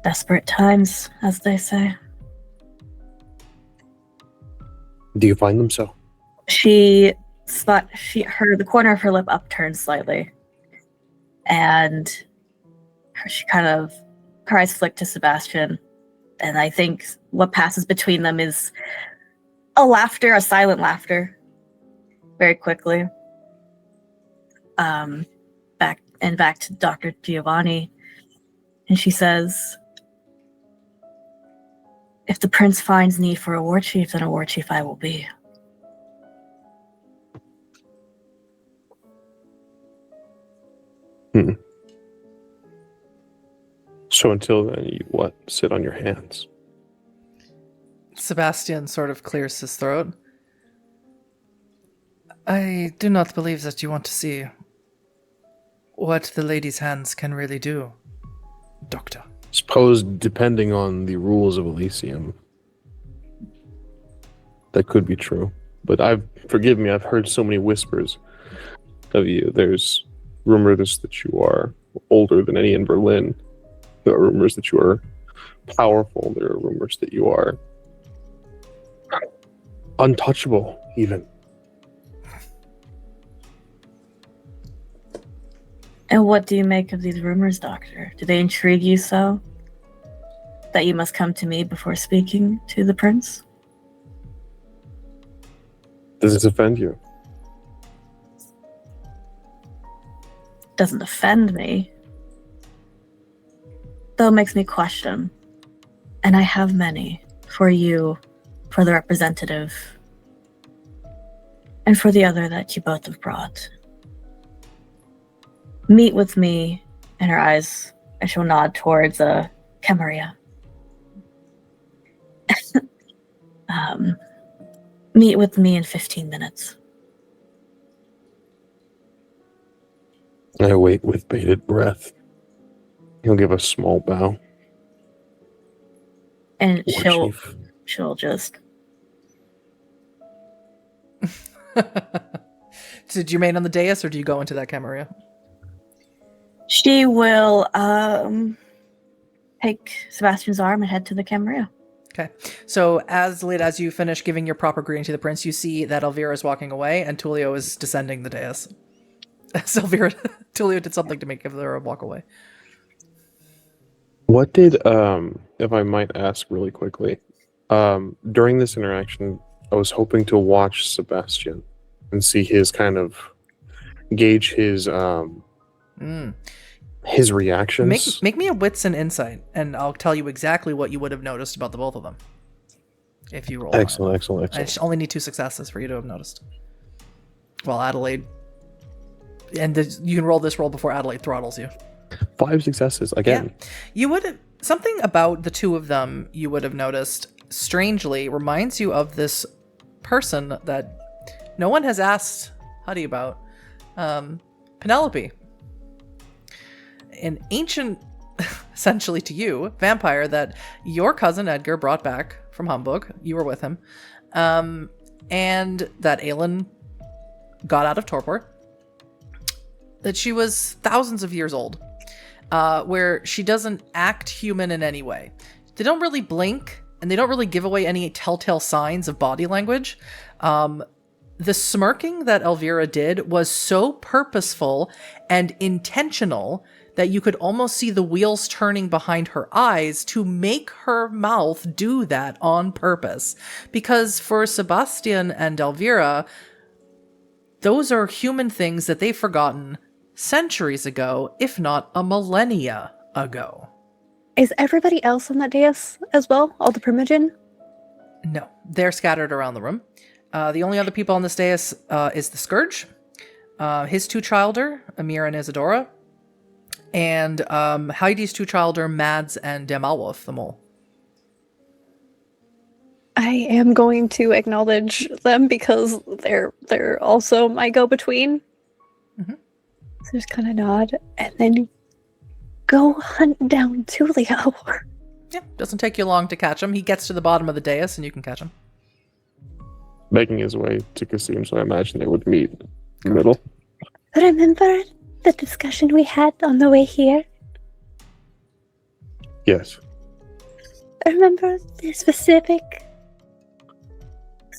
S3: Desperate times, as they say.
S2: Do you find them so?
S3: The corner of her lip upturned slightly, and her eyes flick to Sebastian, and I think what passes between them is a silent laughter, very quickly. Back to Dr. Giovanni, and she says, "If the prince finds need for a war chief, then a war chief I will be."
S2: So until then, you sit on your hands?
S1: Sebastian sort of clears his throat. I do not believe that you want to see what the lady's hands can really do, Doctor.
S2: Suppose, depending on the rules of Elysium, that could be true. But forgive me, I've heard so many whispers of you. There's rumors that you are older than any in Berlin. There are rumors that you are powerful. There are rumors that you are untouchable, even.
S3: And what do you make of these rumors, Doctor? Do they intrigue you so that you must come to me before speaking to the prince?
S2: Does this offend you?
S3: Doesn't offend me, though it makes me question. And I have many for you, for the representative, and for the other that you both have brought. Meet with me, in her eyes, and she'll nod towards Camarilla. Meet with me in 15 minutes.
S2: I wait with bated breath. He'll give a small bow.
S3: And
S2: War
S3: she'll just...
S1: Did you remain on the dais, or do you go into that Camarilla?
S3: She will take Sebastian's arm and head to the Camarilla.
S1: Okay. So as late as you finish giving your proper greeting to the prince, you see that Elvira is walking away and Tullio is descending the dais. So Tullio did something to make Elvira walk away.
S2: What did, if I might ask really quickly, during this interaction, I was hoping to watch Sebastian and see his gauge his reactions.
S1: Make me a wits and insight, and I'll tell you exactly what you would have noticed about the both of them. If you roll.
S2: Excellent.
S1: I only need 2 successes for you to have noticed. Well, Adelaide. And you can roll this roll before Adelaide throttles you.
S2: 5 successes, again.
S1: Yeah. You would have... Something about the two of them you would have noticed, strangely, reminds you of this person that no one has asked Huddy about. Penelope. An ancient, essentially to you, vampire that your cousin Edgar brought back from Hamburg. You were with him. And that Aelin got out of torpor. That she was thousands of years old. Where she doesn't act human in any way. They don't really blink, and they don't really give away any telltale signs of body language. The smirking that Elvira did was so purposeful and intentional that you could almost see the wheels turning behind her eyes to make her mouth do that on purpose. Because for Sebastian and Elvira, those are human things that they've forgotten centuries ago, if not a millennia ago.
S6: Is everybody else on that dais as well? All the Primogen?
S1: No, they're scattered around the room. The only other people on this dais is the Scourge, his 2 childer, Amir and Isadora, and Heidi's 2 childer, Mads and Demalwoth, the mole.
S5: I am going to acknowledge them because they're also my go-between.
S1: Mm-hmm.
S6: So just kind of nod, and then go hunt down Tullio.
S1: Yeah, doesn't take you long to catch him. He gets to the bottom of the dais, and you can catch him.
S2: Making his way to Kasim, so I imagine they would meet in the middle.
S6: Remember the discussion we had on the way here?
S2: Yes.
S6: Remember the specific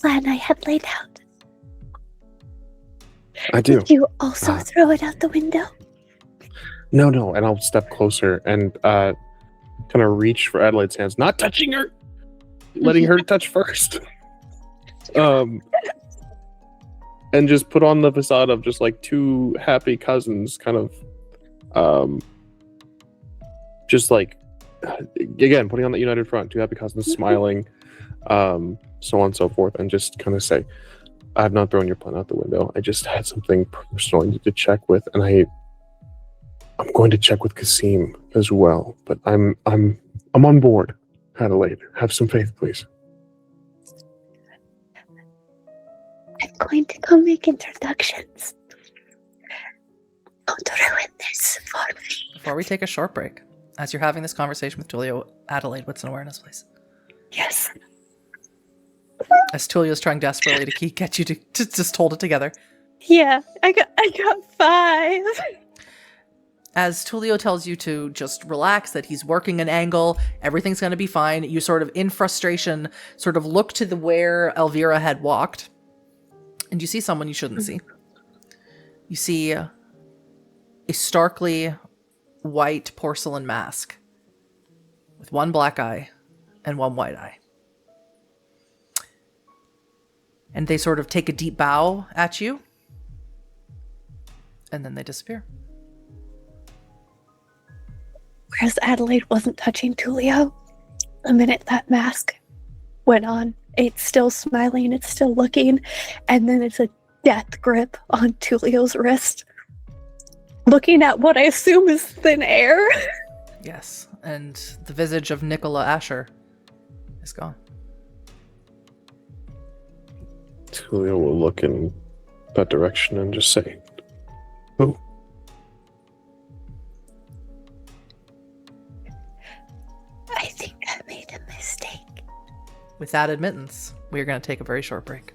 S6: plan I had laid out?
S2: I do.
S6: Did you also throw it out the window?
S2: No, and I'll step closer and kind of reach for Adelaide's hands, not touching her, letting her touch first. And just put on the facade of just like two happy cousins, kind of, just like, again, putting on that united front, two happy cousins smiling, so on and so forth, and just kind of say, I have not thrown your plan out the window. I just had something personal I need to check with, and I'm going to check with Kasim as well. But I'm on board, Adelaide. Have some faith, please.
S6: I'm going to go make introductions. Don't ruin this for me.
S1: Before we take a short break, as you're having this conversation with Tullio, Adelaide, what's an awareness, please?
S6: Yes.
S1: As Tullio's trying desperately to get you to just hold it together.
S5: Yeah, I got 5.
S1: As Tullio tells you to just relax, that he's working an angle, everything's going to be fine, you sort of, in frustration, sort of look to where Elvira had walked, and you see someone you shouldn't see. You see a starkly white porcelain mask with one black eye and one white eye. And they sort of take a deep bow at you, and then they disappear.
S6: Whereas Adelaide wasn't touching Tullio, the minute that mask went on, it's still smiling, it's still looking, and then it's a death grip on Tullio's wrist, looking at what I assume is thin air.
S1: Yes, and the visage of Nicola Asher is gone.
S2: Tullio will look in that direction and just say, "Who?"
S6: I think I made a mistake.
S1: With that admittance, we are going to take a very short break.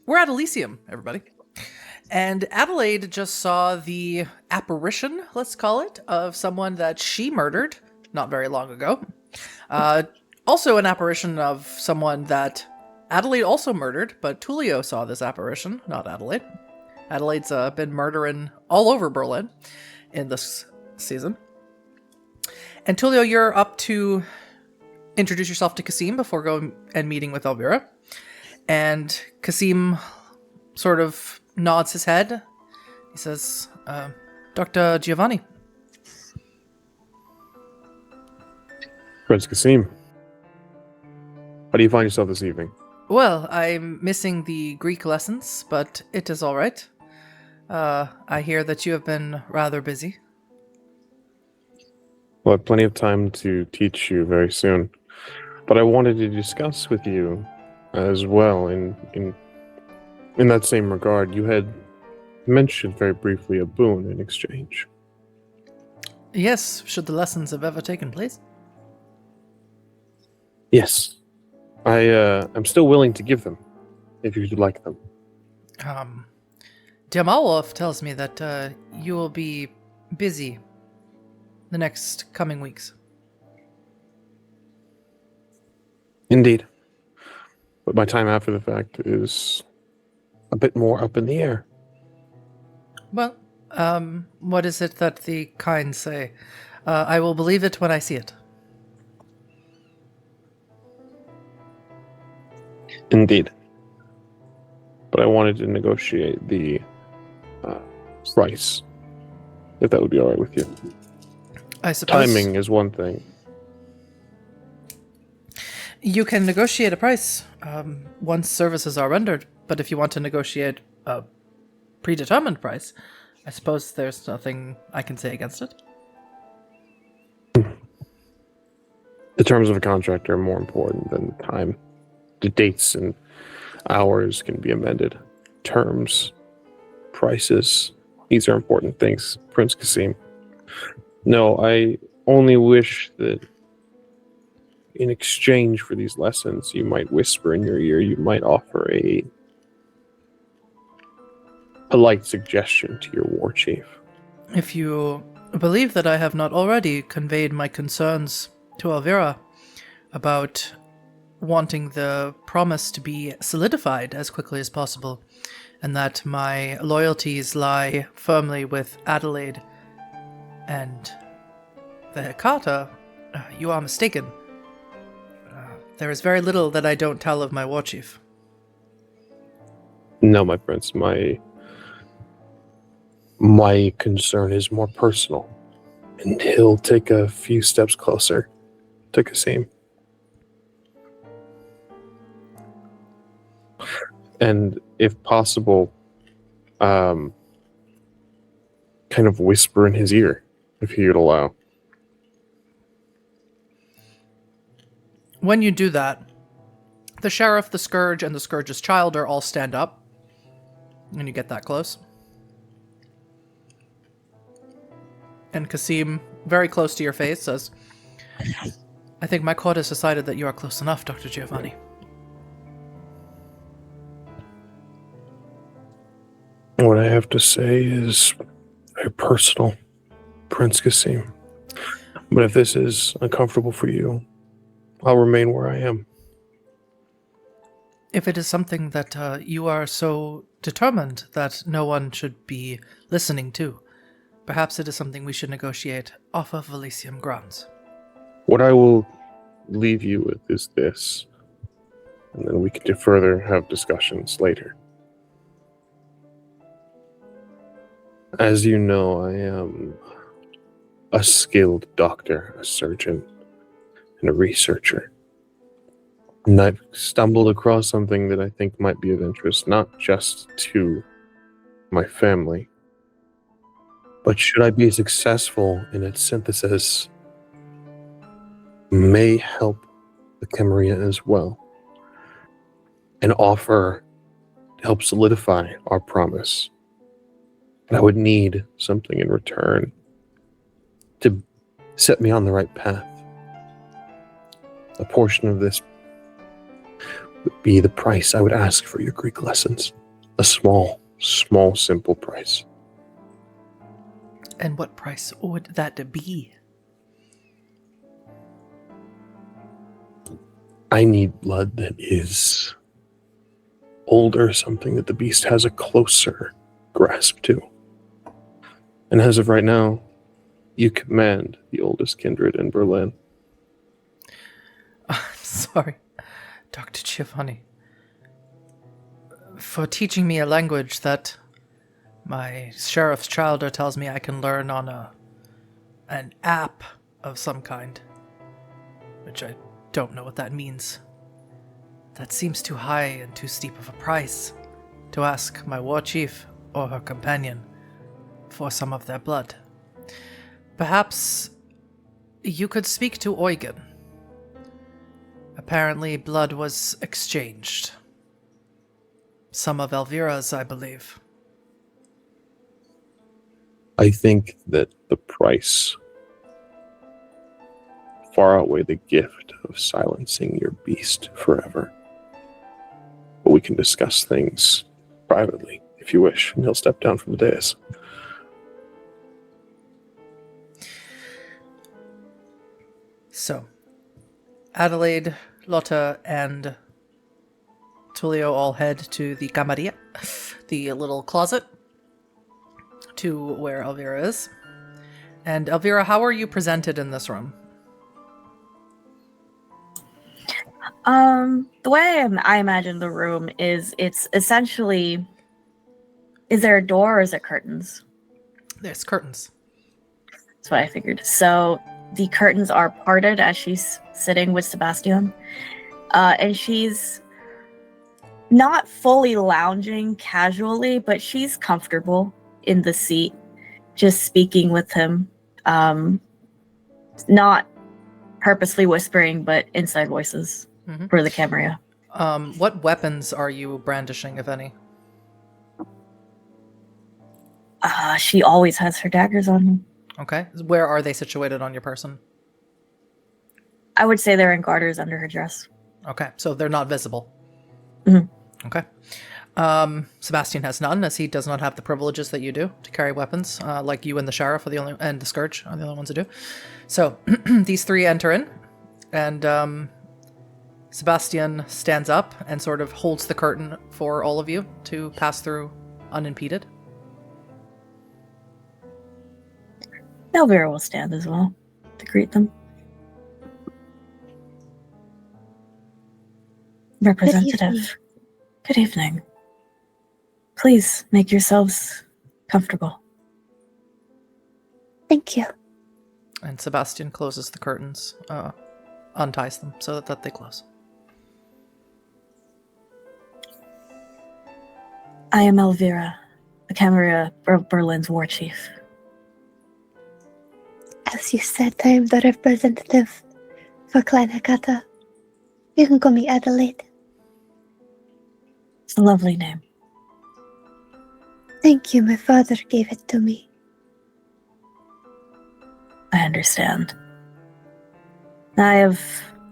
S1: We're at Elysium, everybody. And Adelaide just saw the apparition, let's call it, of someone that she murdered not very long ago. Also an apparition of someone that Adelaide also murdered, but Tullio saw this apparition, not Adelaide. Adelaide's been murdering all over Berlin in this season. And Tullio, you're up to introduce yourself to Kasim before going and meeting with Elvira. And Kasim sort of nods his head. He says, Dr. Giovanni.
S2: Prince Kasim, how do you find yourself this evening?
S1: Well, I'm missing the Greek lessons, but it is all right. I hear that you have been rather busy.
S2: We'll have plenty of time to teach you very soon. But I wanted to discuss with you as well in that same regard. You had mentioned very briefly a boon in exchange.
S1: Yes, should the lessons have ever taken place?
S2: Yes. I'm still willing to give them, if you'd like them.
S1: Diamalov tells me that you will be busy the next coming weeks.
S2: Indeed. But my time after the fact is a bit more up in the air.
S1: Well, what is it that the kind say? I will believe it when I see it.
S2: Indeed. But I wanted to negotiate the price, if that would be all right with you.
S1: I suppose
S2: Timing is one thing.
S1: you can negotiate a price once services are rendered, but if you want to negotiate a predetermined price, I suppose there's nothing I can say against it.
S2: The terms of a contract are more important than time. The dates and hours can be amended. Terms, prices, These are important things, Prince Kasim. No, I only wish that in exchange for these lessons, you might whisper in your ear, you might offer a polite suggestion to your war chief.
S1: If you believe that I have not already conveyed my concerns to Elvira about wanting the promise to be solidified as quickly as possible, and that my loyalties lie firmly with Adelaide and the Hecata, you are mistaken. There is very little that I don't tell of my war chief.
S2: No, my prince, my concern is more personal, and he'll take a few steps closer to Kasim. And if possible, kind of whisper in his ear, if he would allow.
S1: When you do that, the sheriff, the scourge, and the scourge's child are all stand up. When you get that close. And Kasim, very close to your face, says, I think my court has decided that you are close enough, Dr. Giovanni.
S2: What I have to say is very personal, Prince Kasim. But if this is uncomfortable for you, I'll remain where I am.
S1: If it is something that you are so determined that no one should be listening to, perhaps it is something we should negotiate off of Elysium grounds.
S2: What I will leave you with is this, and then we can further have discussions later. As you know, I am a skilled doctor, a surgeon, and a researcher. And I've stumbled across something that I think might be of interest, not just to my family, but should I be successful in its synthesis, may help the Camarilla as well, and offer to help solidify our promise. But I would need something in return to set me on the right path. A portion of this would be the price I would ask for your Greek lessons. A small, simple price.
S1: And what price would that be?
S2: I need blood that is older, something that the beast has a closer grasp to. And as of right now, you command the oldest kindred in Berlin.
S1: I'm sorry, Dr. Giovanni, for teaching me a language that my sheriff's childer tells me I can learn on an app of some kind, which I don't know what that means. That seems too high and too steep of a price to ask my war chief or her companion for some of their blood. Perhaps you could speak to Eugen. Apparently blood was exchanged. Some of Elvira's, I believe.
S2: I think that the price far outweigh the gift of silencing your beast forever. But we can discuss things privately, if you wish, and he'll step down from the dais.
S1: So, Adelaide, Lotta, and Tullio all head to the Camarilla, the little closet, to where Elvira is. And Elvira, how are you presented in this room?
S3: The way I imagine the room is, it's essentially, is there a door or is it curtains?
S1: There's curtains.
S3: That's what I figured. So the curtains are parted as she's sitting with Sebastian. And she's not fully lounging casually, but she's comfortable in the seat, just speaking with him. Not purposely whispering, but inside voices for the Camarilla.
S1: What weapons are you brandishing, if any?
S3: She always has her daggers on her.
S1: Okay. Where are they situated on your person?
S3: I would say they're in garters under her dress.
S1: Okay, so they're not visible.
S3: Mhm.
S1: Okay. Sebastian has none, as he does not have the privileges that you do to carry weapons. Like you and the sheriff are the only, and the scourge are the only ones who do. So these three enter in, and Sebastian stands up and sort of holds the curtain for all of you to pass through unimpeded.
S3: Elvira will stand as well to greet them. Representative, good evening. Please make yourselves comfortable.
S6: Thank you.
S1: And Sebastian closes the curtains, unties them so that they close.
S3: I am Elvira, the Camarilla Berlin's war chief.
S6: As you said, I am the representative for Clan Hecata. You can call me Adelaide.
S3: It's a lovely name.
S6: Thank you, my father gave it to me.
S3: I understand. I have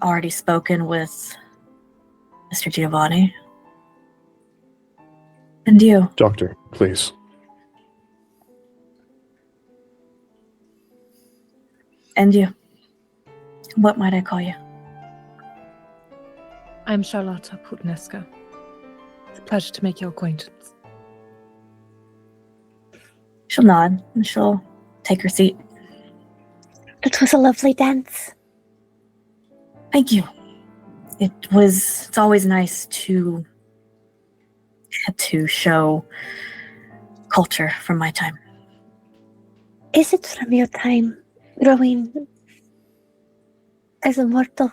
S3: already spoken with Mr. Giovanni. And you.
S2: Doctor, please.
S3: And you. What might I call you?
S4: I'm Charlotta Putneska. It's a pleasure to make your acquaintance.
S3: She'll nod and she'll take her seat.
S6: It was a lovely dance.
S3: Thank you. It's always nice to get to show culture from my time.
S6: Is it from your time growing as a mortal?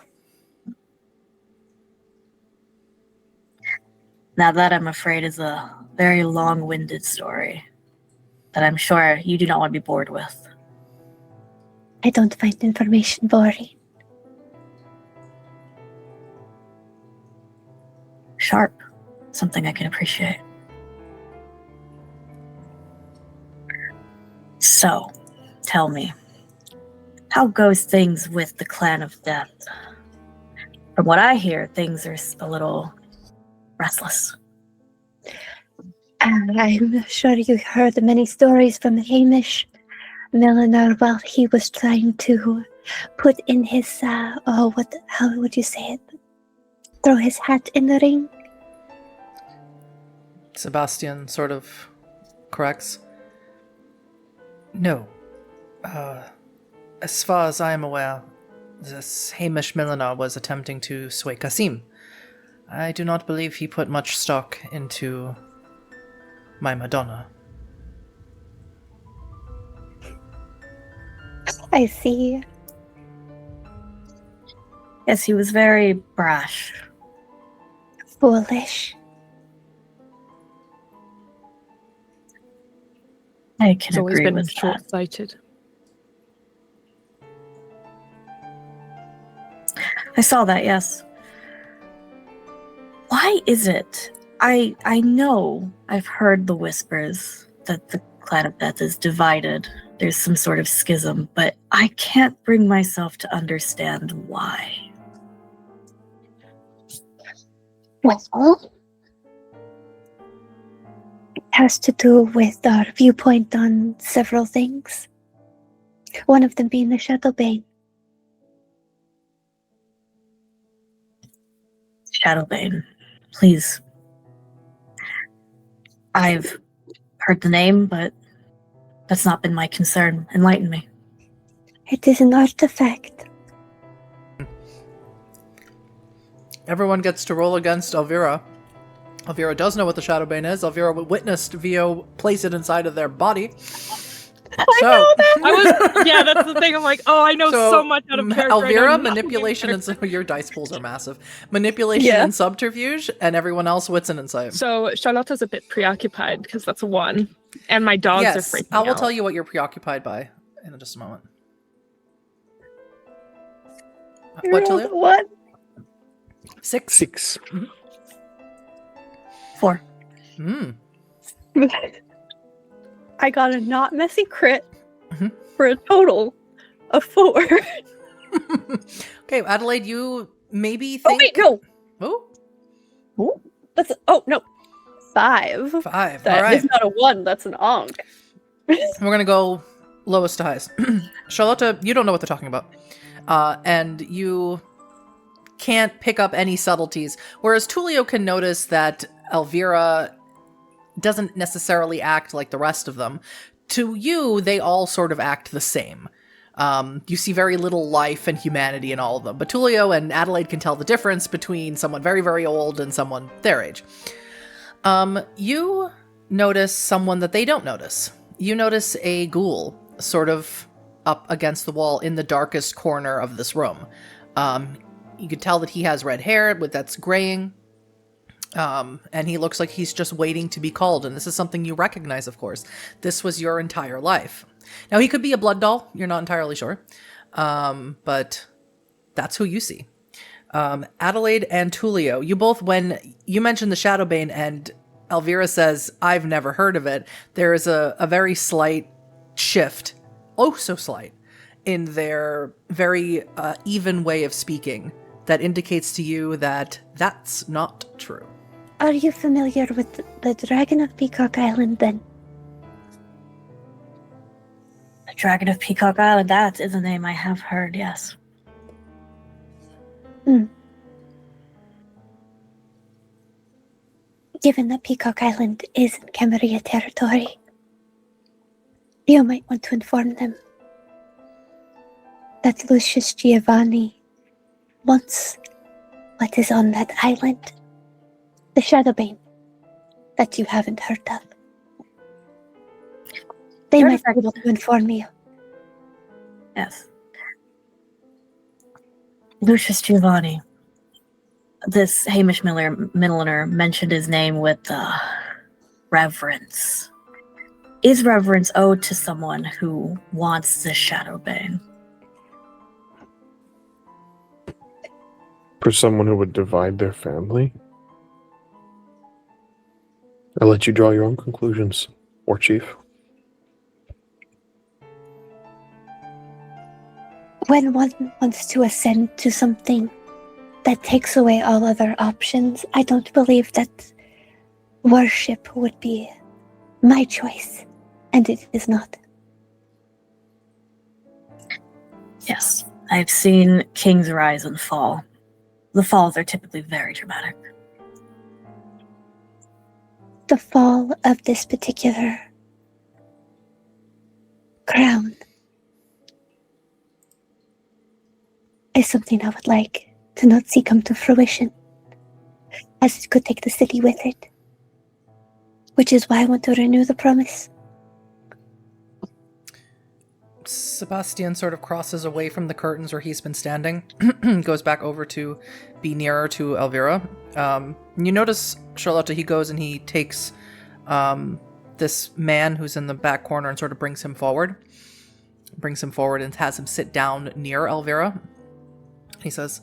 S3: Now that, I'm afraid, is a very long-winded story that I'm sure you do not want to be bored with.
S6: I don't find information boring.
S3: Sharp. Something I can appreciate. So, tell me, how goes things with the Clan of Death? From what I hear, things are a little restless.
S6: I'm sure you heard many stories from Hamish Milliner while he was trying to put in his, how would you say it? Throw his hat in the ring.
S1: Sebastian sort of corrects. No. As far as I am aware, this Hamish Milliner was attempting to sway Kasim. I do not believe he put much stock into my Madonna.
S6: I see.
S3: Yes, he was very brash.
S6: Foolish.
S3: I
S4: He's
S3: can
S4: always
S3: agree
S4: been
S3: with that.
S4: short-sighted.
S3: I saw that, yes. Why is it? I know I've heard the whispers that the Clan of Death is divided. There's some sort of schism, but I can't bring myself to understand why.
S6: Well, it has to do with our viewpoint on several things. One of them being the Shadowbane.
S3: Shadowbane, please. I've heard the name, but that's not been my concern. Enlighten me.
S6: It is an artifact.
S1: Everyone gets to roll against Elvira. Elvira does know what the Shadowbane is. Elvira witnessed Vio place it inside of their body.
S4: Yeah, that's the thing. I'm like, oh, I know so much out of character.
S1: Elvira, manipulation, and your dice pools are massive. Manipulation and subterfuge, and everyone else wits and insight.
S4: So Charlotta's a bit preoccupied because that's a 1, and my dogs are freaking out.
S1: I will tell you what you're preoccupied by in just a moment. What, Tullio?
S6: What?
S1: 6?
S2: 6.
S3: 4.
S5: I got a not messy crit
S1: Mhm.
S5: for a total of 4.
S1: Okay, Adelaide, you maybe
S5: Oh
S1: think.
S5: wait, no.
S1: Oh,
S5: No. 5.
S1: 5.
S5: That
S1: All
S5: is
S1: right.
S5: not a 1, that's an onk.
S1: We're going to go lowest to highest. Charlotta, you don't know what they're talking about. And you can't pick up any subtleties. Whereas Tullio can notice that Elvira doesn't necessarily act like the rest of them. To you, they all sort of act the same. You see very little life and humanity in all of them. But Tullio and Adelaide can tell the difference between someone very, very old and someone their age. You notice someone that they don't notice. You notice a ghoul sort of up against the wall in the darkest corner of this room. You could tell that he has red hair that's graying. And he looks like he's just waiting to be called. And this is something you recognize, of course. This was your entire life. Now, he could be a blood doll. You're not entirely sure. But that's who you see. Adelaide and Tullio, you both, when you mentioned the Shadowbane and Elvira says, I've never heard of it, there is a very slight shift, oh so slight, in their very even way of speaking that indicates to you that that's not true.
S6: Are you familiar with the Dragon of Peacock Island then?
S3: The Dragon of Peacock Island, that is a name I have heard, yes.
S6: Given that Peacock Island is in Camarilla territory, you might want to inform them that Lucius Giovanni wants what is on that island, the Shadowbane, that you haven't heard of. They might be able to inform you.
S3: Yes. Lucius Giovanni. This Hamish Milliner mentioned his name with reverence. Is reverence owed to someone who wants the Shadowbane?
S2: For someone who would divide their family? I'll let you draw your own conclusions, War Chief.
S6: When one wants to ascend to something that takes away all other options, I don't believe that worship would be my choice, and it is not.
S3: Yes, I've seen kings rise and fall. The falls are typically very dramatic.
S6: The fall of this particular crown is something I would like to not see come to fruition, as it could take the city with it. Which is why I want to renew the promise.
S1: Sebastian sort of crosses away from the curtains where he's been standing, goes back over to be nearer to Elvira. You notice, Charlotta, he goes and he takes this man who's in the back corner and sort of brings him forward and has him sit down near Elvira. He says,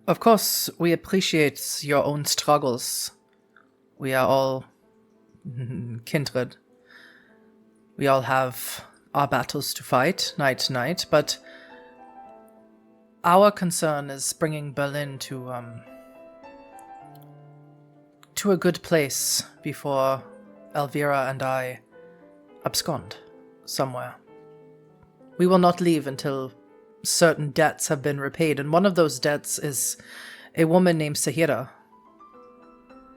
S1: of course, we appreciate your own struggles. We are all kindred. We all have our battles to fight night to night, but our concern is bringing Berlin to a good place before Elvira and I abscond somewhere. We will not leave until certain debts have been repaid, and one of those debts is a woman named Sahira.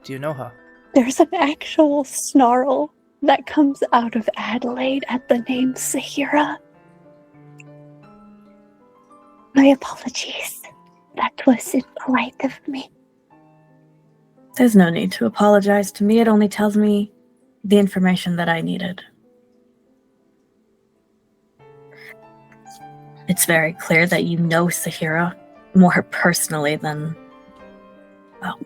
S1: Do you know her?
S6: There's an actual snarl that comes out of Adelaide at the name Sahira. My apologies. That was impolite of me.
S3: There's no need to apologize to me. It only tells me the information that I needed. It's very clear that you know Sahira more personally than, well.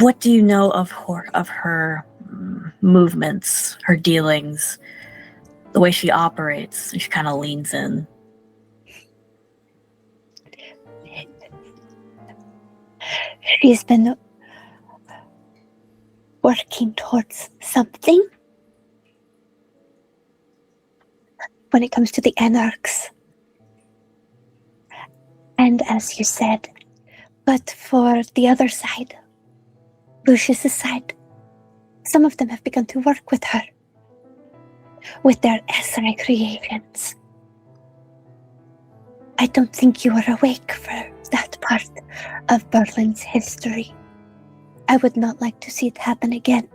S3: What do you know of her movements, her dealings, the way she operates? She kind of leans in.
S6: She's been working towards something. When it comes to the anarchs. And as you said, but for the other side, Lucius's side, some of them have begun to work with her, with their SI creations. I don't think you are awake for that part of Berlin's history. I would not like to see it happen again.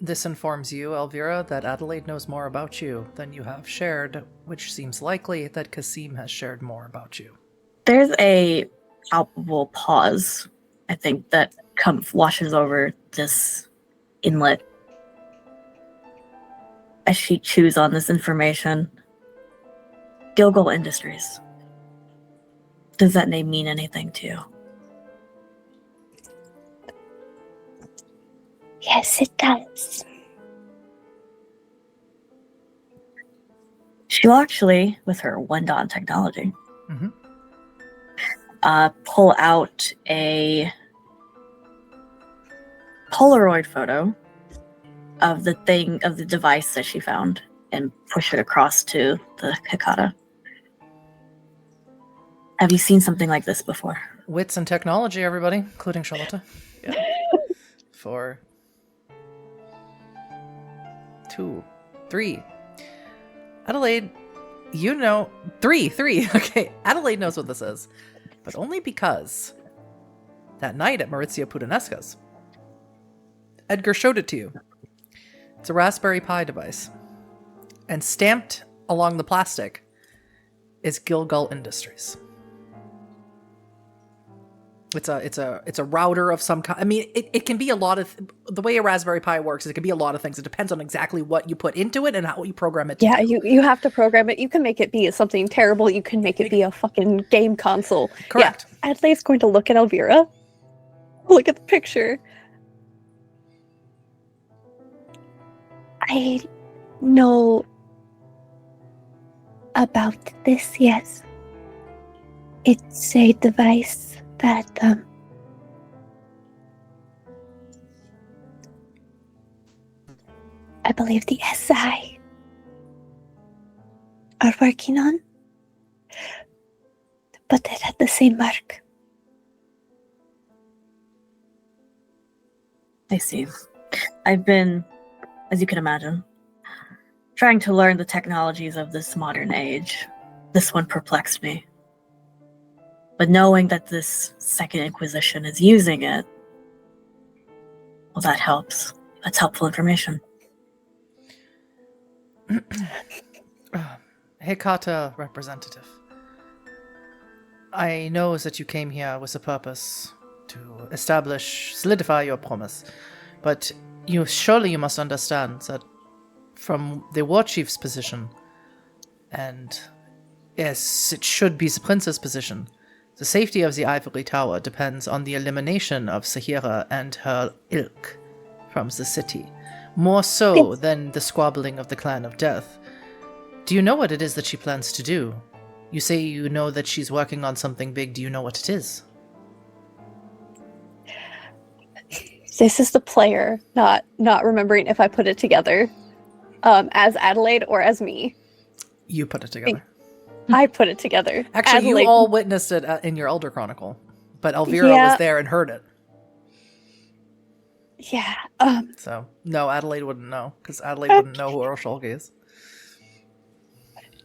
S1: This informs you, Elvira, that Adelaide knows more about you than you have shared, which seems likely that Kasim has shared more about you.
S3: There's a palpable pause, I think, that washes over this inlet as she chews on this information. Gilgal Industries. Does that name mean anything to you?
S6: Yes, it does.
S3: She'll actually, with her one-dot technology,
S1: Mm-hmm.
S3: Pull out a Polaroid photo of the device that she found and push it across to the Hecata. Have you seen something like this before?
S1: Wits and technology, everybody, including Charlotte. Yeah. 4, 2, 3. Adelaide, you know... 3. Okay, Adelaide knows what this is. But only because that night at Maurizio Pudinesca's, Edgar showed it to you. It's a Raspberry Pi device. And stamped along the plastic is Gilgal Industries. It's a router of some kind. I mean, it can be a lot of... The way a Raspberry Pi works is it can be a lot of things. It depends on exactly what you put into it and how you program it to do.
S5: You have to program it. You can make it be something terrible. You can make it be a fucking game console.
S1: Correct.
S5: Yeah, Adelaide's going to look at Elvira. Look at the picture.
S6: I know about this, yes. It's a device that I believe the SI are working on, but it had the same mark.
S3: I see. I've been, as you can imagine, trying to learn the technologies of this modern age. This one perplexed me. But knowing that this Second Inquisition is using it, well, that helps. That's helpful information.
S1: Hecata representative. I know that you came here with a purpose to solidify your promise, but surely you must understand that from the war chief's position, and yes, it should be the prince's position, the safety of the Ivory Tower depends on the elimination of Sahira and her ilk from the city, more so than the squabbling of the Clan of Death. Do you know what it is that she plans to do? You say you know that she's working on something big. Do you know what it is?
S5: This is the player not remembering if I put it together as Adelaide or as me.
S1: You put it together.
S5: I put it together.
S1: Actually,
S5: Adelaide.
S1: you all witnessed it in your Elder Chronicle, but Elvira was there and heard it.
S5: Yeah.
S1: So, no, Adelaide wouldn't know, because Adelaide wouldn't know who Urshulk is.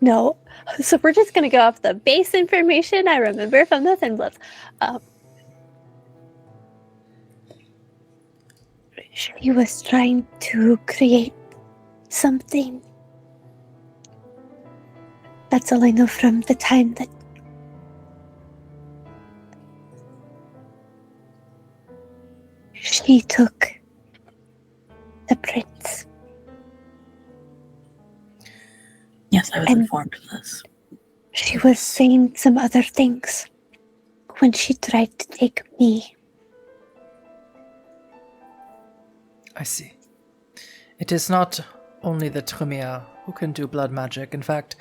S5: No. So we're just going to go off the base information I remember from the Thin Bloods.
S6: She was trying to create something. That's all I know from the time that she took the prince.
S3: Yes, I was
S6: And-
S3: informed of this.
S6: She was saying some other things when she tried to take me.
S1: I see. It is not only the Tremere who can do blood magic. In fact,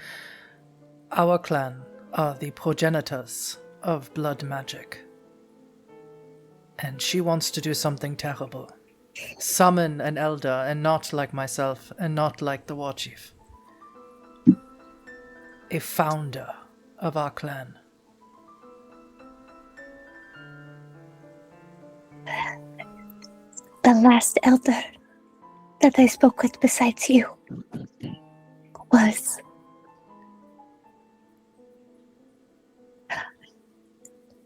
S1: our clan are the progenitors of blood magic. And she wants to do something terrible. Summon an elder, and not like myself, and not like the war chief. A founder of our clan.
S6: The last elder that I spoke with besides you was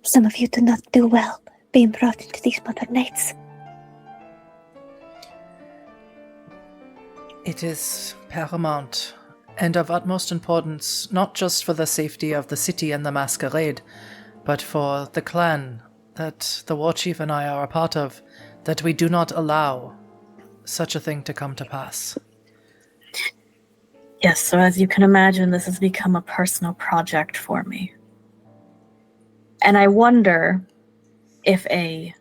S6: some of you do not do well being brought into these modern nights.
S1: It is paramount and of utmost importance, not just for the safety of the city and the masquerade, but for the clan that the war chief and I are a part of, that we do not allow such a thing to come to pass.
S3: Yes, so as you can imagine, this has become a personal project for me. And I wonder if a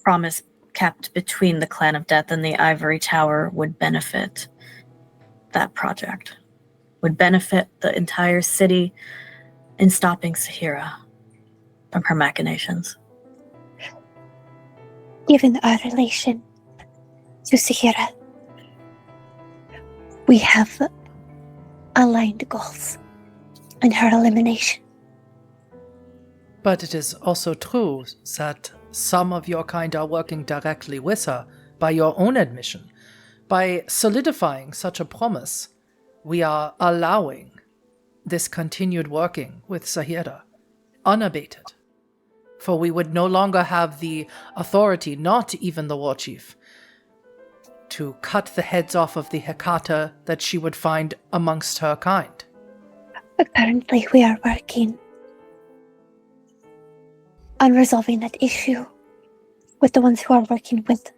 S3: promise kept between the Clan of Death and the Ivory Tower would benefit that project, would benefit the entire city in stopping Sahira from her machinations.
S6: Given our relation to Sahira, we have aligned goals in her elimination.
S1: But it is also true that some of your kind are working directly with her, by your own admission. By solidifying such a promise, we are allowing this continued working with Sahira, unabated. For we would no longer have the authority, not even the war chief, to cut the heads off of the Hecata that she would find amongst her kind.
S6: Currently, we are working on resolving that issue with the ones who are working with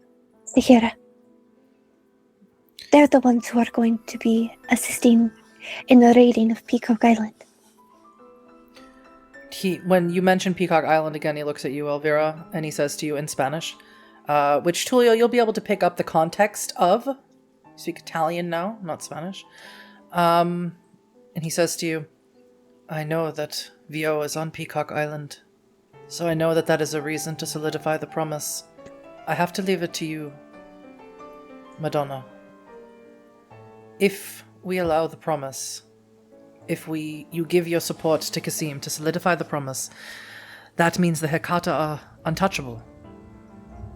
S6: Sahira. They're the ones who are going to be assisting in the raiding of Peacock Island.
S1: When you mention Peacock Island again, he looks at you, Elvira, and he says to you in Spanish, which, Tullio, you'll be able to pick up the context of. You speak Italian now, not Spanish. And he says to you, I know that Vio is on Peacock Island, so I know that that is a reason to solidify the promise. I have to leave it to you, Madonna. If we allow the promise, if you give your support to Kasim to solidify the promise, that means the Hecata are untouchable.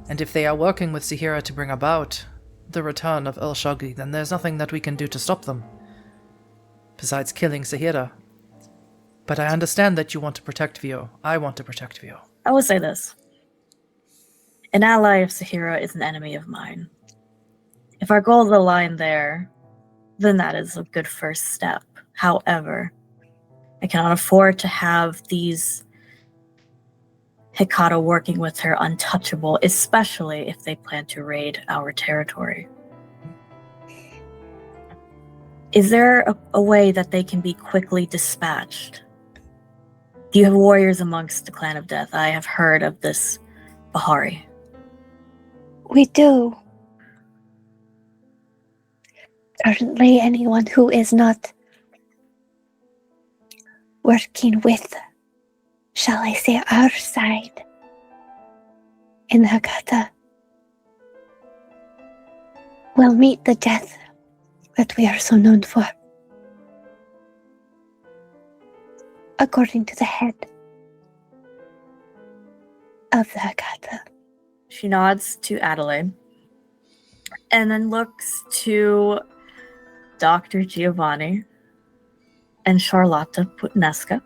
S1: And if they are working with Sahira to bring about the return of El Shagri, then there's nothing that we can do to stop them, besides killing Sahira. But I understand that you want to protect Vio. I want to protect Vio.
S3: I will say this. An ally of Sahira is an enemy of mine. If our goals align there, then that is a good first step. However, I cannot afford to have these Hecata working with her untouchable, especially if they plan to raid our territory. Is there a way that they can be quickly dispatched? Do you have warriors amongst the Clan of Death? I have heard of this Bahari.
S6: We do. Currently, anyone who is not working with, shall I say, our side in Hecata will meet the death that we are so known for. According to the head of the Hecata.
S3: She nods to Adelaide and then looks to Dr. Giovanni and Charlotta Putnesca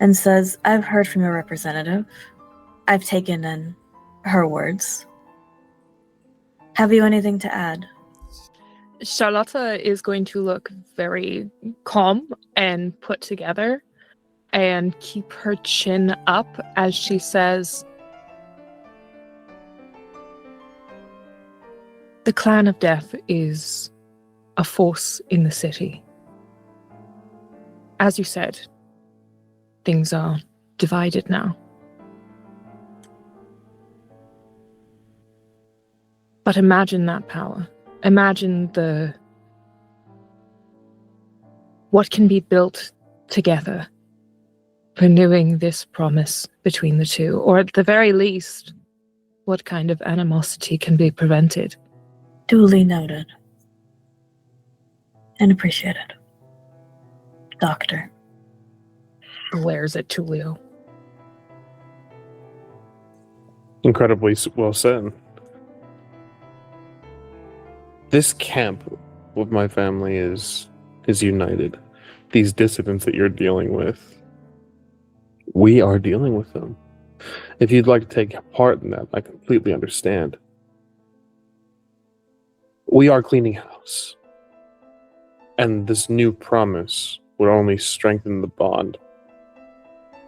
S3: and says, I've heard from your representative. I've taken in her words. Have you anything to add?
S4: Charlotta is going to look very calm and put together and keep her chin up as she says, the Clan of Death is a force in the city. As you said, things are divided now. But imagine that power. Imagine what can be built together, renewing this promise between the two, or at the very least, what kind of animosity can be prevented.
S3: Duly noted. And appreciated. Doctor.
S4: Glares at Tullio.
S2: Incredibly well said. This camp with my family is united. These dissidents that you're dealing with, we are dealing with them. If you'd like to take part in that, I completely understand. We are cleaning house. And this new promise would only strengthen the bond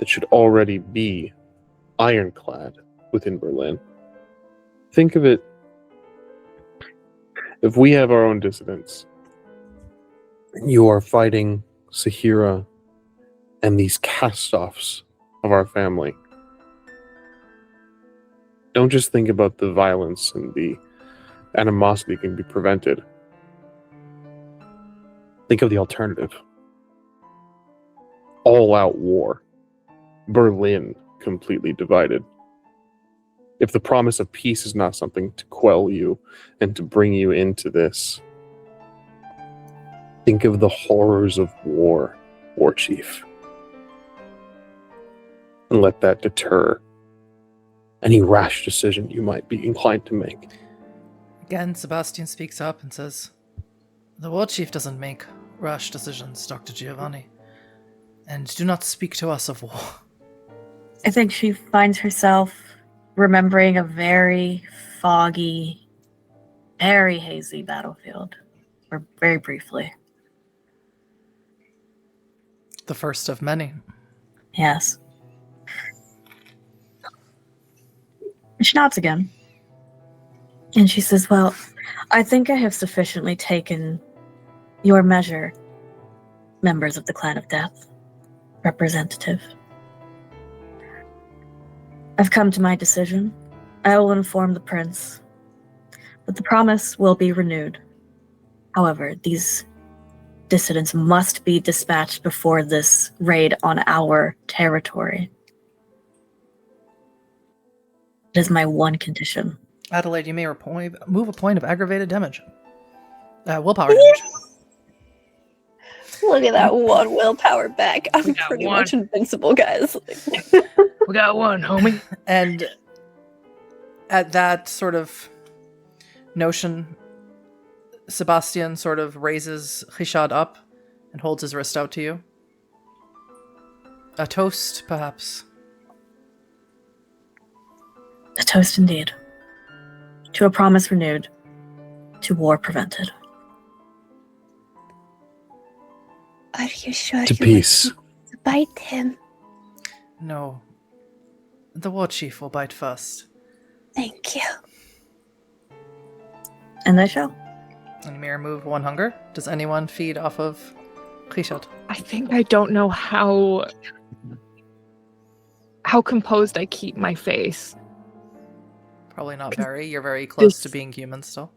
S2: that should already be ironclad within Berlin. Think of it, if we have our own dissidents, and you are fighting Sahira and these cast-offs of our family, don't just think about the violence and the animosity can be prevented. Think of the alternative. All-out war. Berlin completely divided. If the promise of peace is not something to quell you and to bring you into this, think of the horrors of war, War Chief. And let that deter any rash decision you might be inclined to make.
S1: Again, Sebastian speaks up and says, "The War Chief doesn't make rash decisions, Dr. Giovanni. And do not speak to us of war."
S3: I think she finds herself remembering a very foggy, very hazy battlefield. Or very briefly.
S1: The first of many.
S3: Yes. She nods again. And she says, "Well, I think I have sufficiently taken your measure, members of the Clan of Death, representative. I've come to my decision. I will inform the prince, but the promise will be renewed. However, these dissidents must be dispatched before this raid on our territory. It is my one condition."
S1: Adelaide, you may move a point of aggravated damage. Willpower damage.
S5: Look at that one willpower back. I'm
S4: got
S5: pretty
S4: one.
S5: much invincible, guys.
S4: We got one, homie.
S1: And at that sort of notion, Sebastian sort of raises Hishad up and holds his wrist out to you. A toast, perhaps.
S3: A toast indeed. To a promise renewed. To war prevented.
S6: Are you sure
S2: To
S6: you
S2: peace.
S6: want to bite him?
S1: No. The War Chief will bite first.
S6: Thank you.
S3: And they shall.
S1: And you may remove one hunger. Does anyone feed off of Hishad?
S4: I think I don't know how composed I keep my face.
S1: Probably not very. You're very close to
S4: This-
S1: being human still.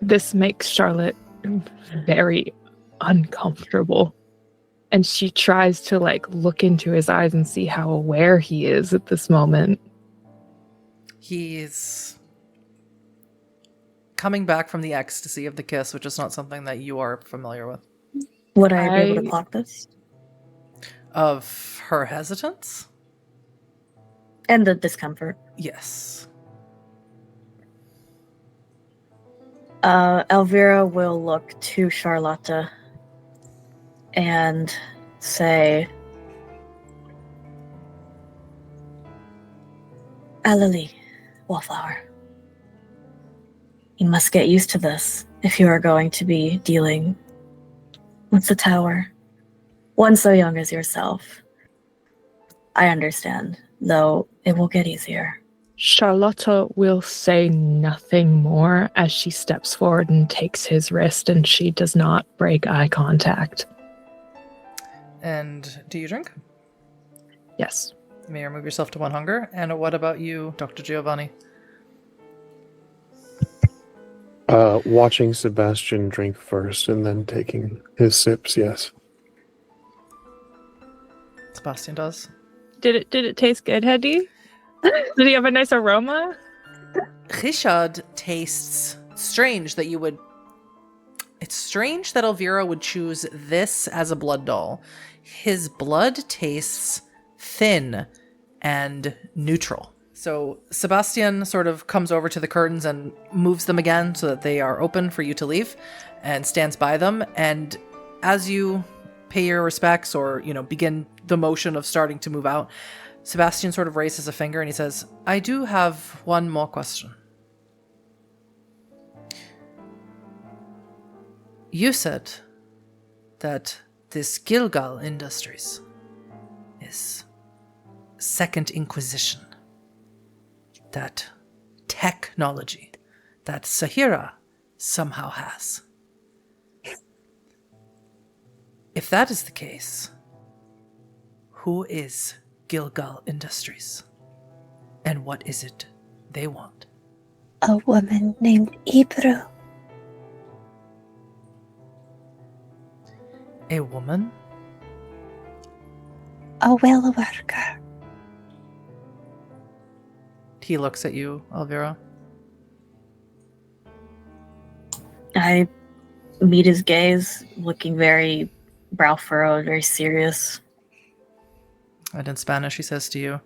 S4: This makes Charlotte very uncomfortable. And she tries to look into his eyes and see how aware he is at this moment.
S1: He's coming back from the ecstasy of the kiss, which is not something that you are familiar with.
S3: Would I be able to clock this?
S1: Of her hesitance?
S3: And the discomfort.
S1: Yes.
S3: Elvira will look to Charlotta and say, "Alalie, Wallflower, you must get used to this if you are going to be dealing with the tower. One so young as yourself. I understand, though it will get easier."
S4: Charlotta will say nothing more as she steps forward and takes his wrist, and she does not break eye contact.
S1: And do you drink?
S4: Yes.
S1: You may remove yourself to one hunger. And what about you, Dr. Giovanni?
S2: Watching Sebastian drink first and then taking his sips, yes.
S1: Sebastian does.
S4: Did it taste good, Huddy? Did he have a nice aroma?
S1: Richard tastes strange that you would... It's strange that Elvira would choose this as a blood doll. His blood tastes thin and neutral. So Sebastian sort of comes over to the curtains and moves them again so that they are open for you to leave, and stands by them. And as you pay your respects or, begin the motion of starting to move out, Sebastian sort of raises a finger and he says, I do have one more question. You said that this Gilgal Industries is Second Inquisition. That technology that Sahira somehow has. If that is the case, who is Gilgal Industries? And what is it they want?
S6: A woman named Ebru.
S1: A woman?
S6: A well worker.
S1: He looks at you, Elvira.
S3: I meet his gaze, looking very brow furrowed, very serious.
S1: And in Spanish, he says to you,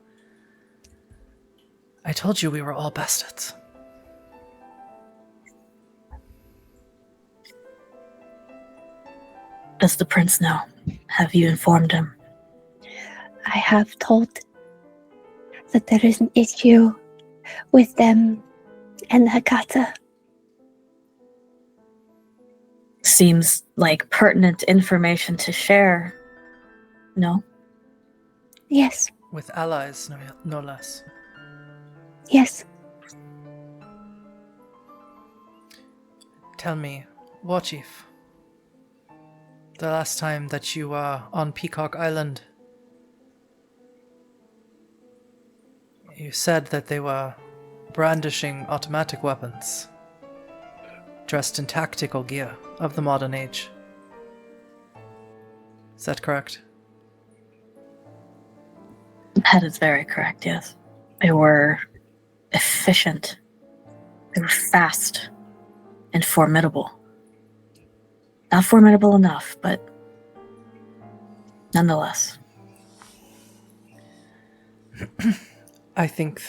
S1: I told you we were all bastards.
S3: Does the prince know? Have you informed him?
S6: I have told that there is an issue with them and Hecata.
S3: Seems like pertinent information to share. No?
S6: Yes,
S1: With allies, no less.
S6: yes.
S1: Tell me, War Chief, the last time that you were on Peacock Island, you said that they were brandishing automatic weapons, dressed in tactical gear of the modern age. Is that correct?
S3: That is very correct, yes. They were efficient. They were fast and formidable. Not formidable enough, but nonetheless.
S1: I think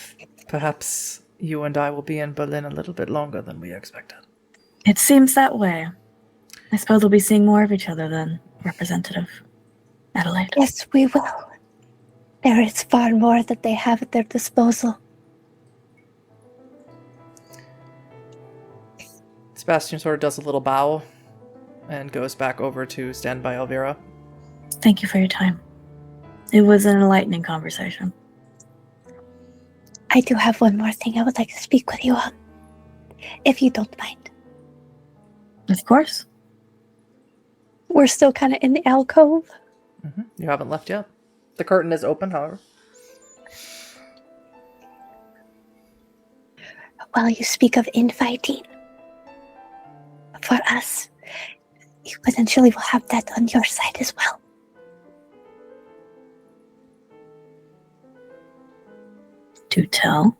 S1: perhaps you and I will be in Berlin a little bit longer than we expected.
S3: It seems that way. I suppose we'll be seeing more of each other then, Representative Adelaide.
S6: Yes, we will. There is far more that they have at their disposal.
S1: Sebastian sort of does a little bow and goes back over to stand by Elvira.
S3: Thank you for your time. It was an enlightening conversation.
S6: I do have one more thing I would like to speak with you on, if you don't mind.
S3: Of course.
S6: We're still kind of in the alcove.
S1: Mm-hmm. You haven't left yet. The curtain is open, however.
S6: While you speak of infighting, for us, you potentially will have that on your side as well.
S3: Do tell.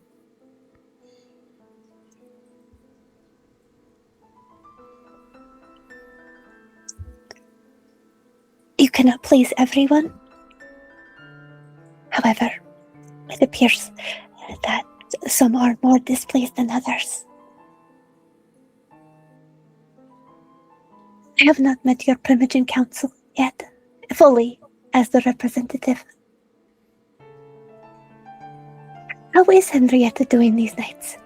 S6: You cannot please everyone. However, it appears that some are more displeased than others. I have not met your Primogen Council yet, fully as the representative. How is Henrietta doing these nights?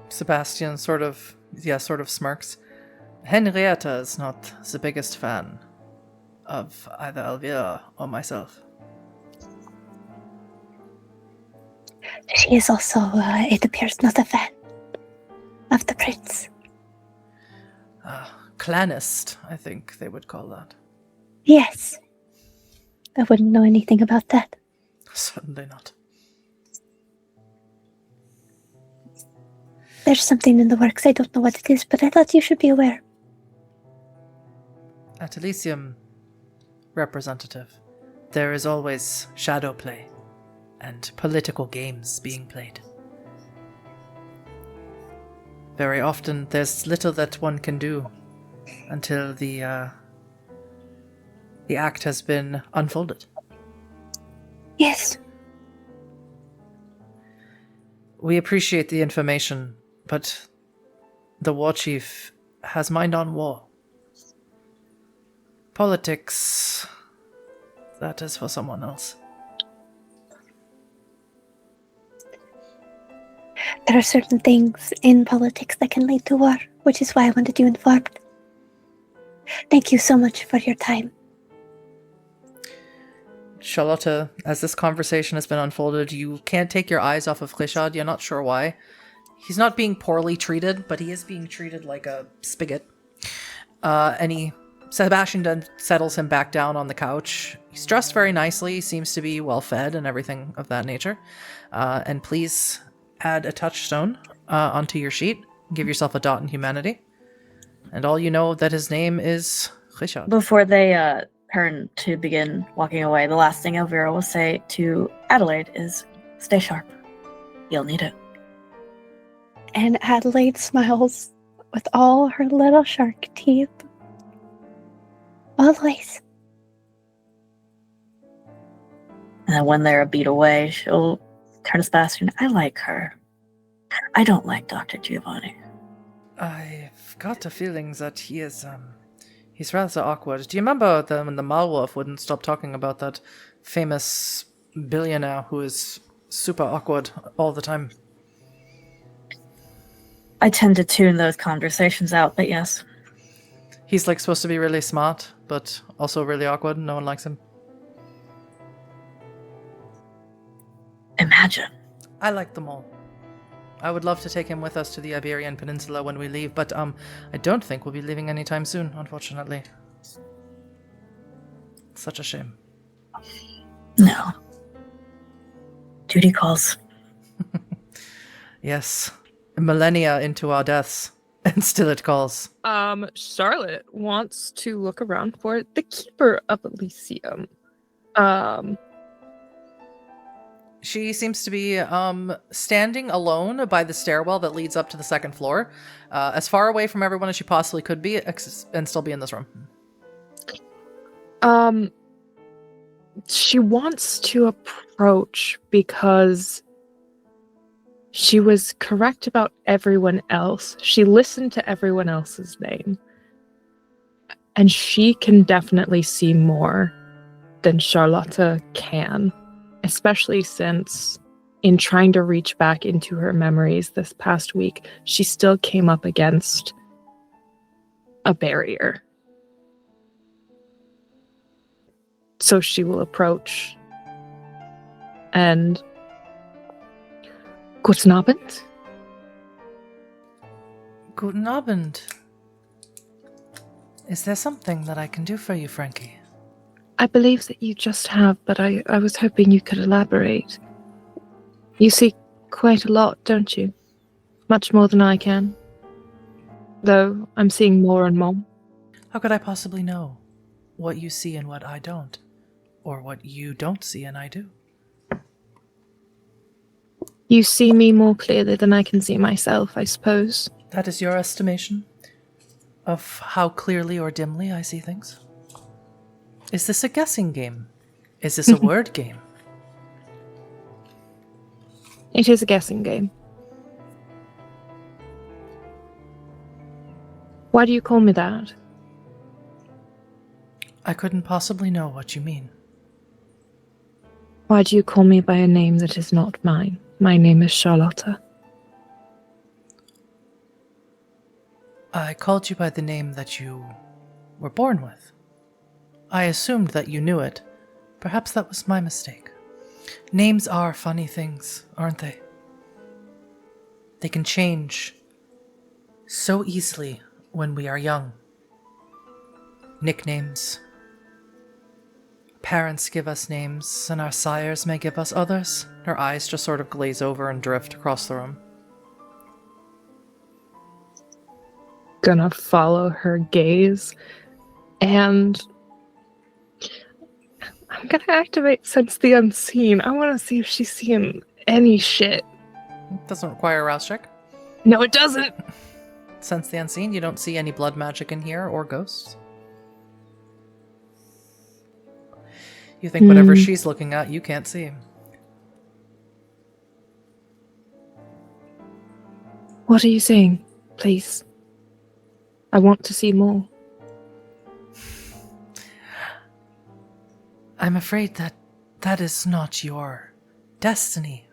S1: Sebastian sort of smirks. Henrietta is not the biggest fan of either Elvira or myself.
S6: She is also, it appears, not a fan of the prince.
S1: Clanist, I think they would call that.
S6: Yes. I wouldn't know anything about that.
S1: Certainly not.
S6: There's something in the works. I don't know what it is, but I thought you should be aware.
S1: At Elysium, Representative, there is always shadow play and political games being played. Very often there's little that one can do until the act has been unfolded.
S6: Yes.
S1: We appreciate the information, but the war chief has mind on war. Politics, that is for someone else.
S6: There are certain things in politics that can lead to war, which is why I wanted you informed. Thank you so much for your time.
S1: Charlotte, as this conversation has been unfolded, you can't take your eyes off of Richard. You're not sure why. He's not being poorly treated, but he is being treated like a spigot. Sebastian then settles him back down on the couch. He's dressed very nicely, seems to be well fed and everything of that nature. And please add a touchstone onto your sheet. Give yourself a dot in humanity. And all you know that his name is Richard.
S3: Before they turn to begin walking away, the last thing Elvira will say to Adelaide is, "Stay sharp. You'll need it."
S6: And Adelaide smiles with all her little shark teeth. Always.
S3: And then when they're a beat away, she'll turn to Sebastian. "I like her. I don't like Dr. Giovanni."
S1: I've got a feeling that he's rather awkward. Do you remember when the Malwolf wouldn't stop talking about that famous billionaire who is super awkward all the time?
S3: I tend to tune those conversations out, but yes.
S1: He's like supposed to be really smart, but also really awkward. No one likes him.
S3: Imagine.
S1: I like them all. I would love to take him with us to the Iberian Peninsula when we leave, but I don't think we'll be leaving anytime soon, unfortunately. Such a shame.
S3: No. Duty calls.
S1: Yes. Millennia into our deaths, and still it calls.
S4: Charlotte wants to look around for the Keeper of Elysium.
S1: She seems to be standing alone by the stairwell that leads up to the second floor, as far away from everyone as she possibly could be, and still be in this room.
S4: She wants to approach because she was correct about everyone else. She listened to everyone else's name. And she can definitely see more than Charlotte can. Especially since, in trying to reach back into her memories this past week, she still came up against a barrier. So she will approach and... Guten Abend?
S1: Guten Abend. Is there something that I can do for you, Frankie?
S4: I believe that you just have, but I was hoping you could elaborate. You see quite a lot, don't you? Much more than I can. Though I'm seeing more and more.
S1: How could I possibly know what you see and what I don't? Or what you don't see and I do?
S4: You see me more clearly than I can see myself, I suppose.
S1: That is your estimation of how clearly or dimly I see things? Is this a guessing game? Is this a word game?
S4: It is a guessing game. Why do you call me that?
S1: I couldn't possibly know what you mean.
S4: Why do you call me by a name that is not mine? My name is Charlotte.
S1: I called you by the name that you were born with. I assumed that you knew it. Perhaps that was my mistake. Names are funny things, aren't they? They can change so easily when we are young. Nicknames. Parents give us names, and our sires may give us others. Her eyes just sort of glaze over and drift across the room.
S4: Gonna follow her gaze, and I'm gonna activate Sense the Unseen. I want to see if she's seeing any shit.
S1: Doesn't require a rouse check.
S4: No, it doesn't.
S1: Sense the Unseen, you don't see any blood magic in here or ghosts. You think whatever she's looking at, you can't see.
S4: What are you saying? Please. I want to see more.
S1: I'm afraid that that is not your destiny.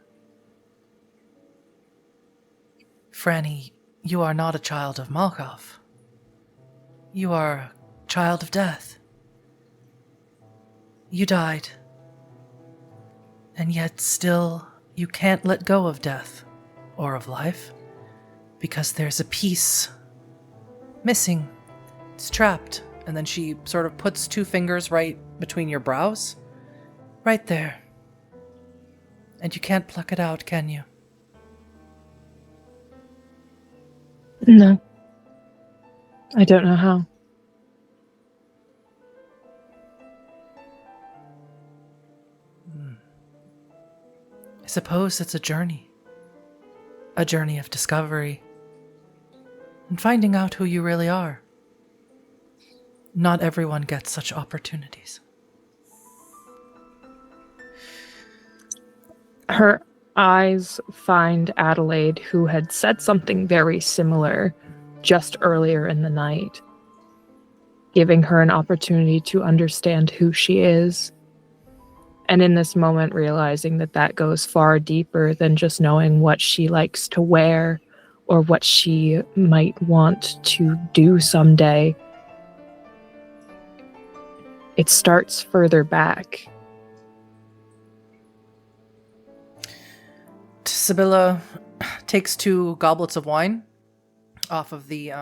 S1: Franny, you are not a child of Malkov. You are a child of death. You died. And yet still, you can't let go of death or of life because there's a piece missing. It's trapped. And then she sort of puts two fingers right between your brows. Right there. And you can't pluck it out, can you?
S4: No. I don't know how.
S1: I suppose it's a journey. A journey of discovery. And finding out who you really are. Not everyone gets such opportunities.
S4: Her eyes find Adelaide, who had said something very similar just earlier in the night, giving her an opportunity to understand who she is. And in this moment, realizing that that goes far deeper than just knowing what she likes to wear or what she might want to do someday. It starts further back.
S1: Sibylla takes 2 goblets of wine off of the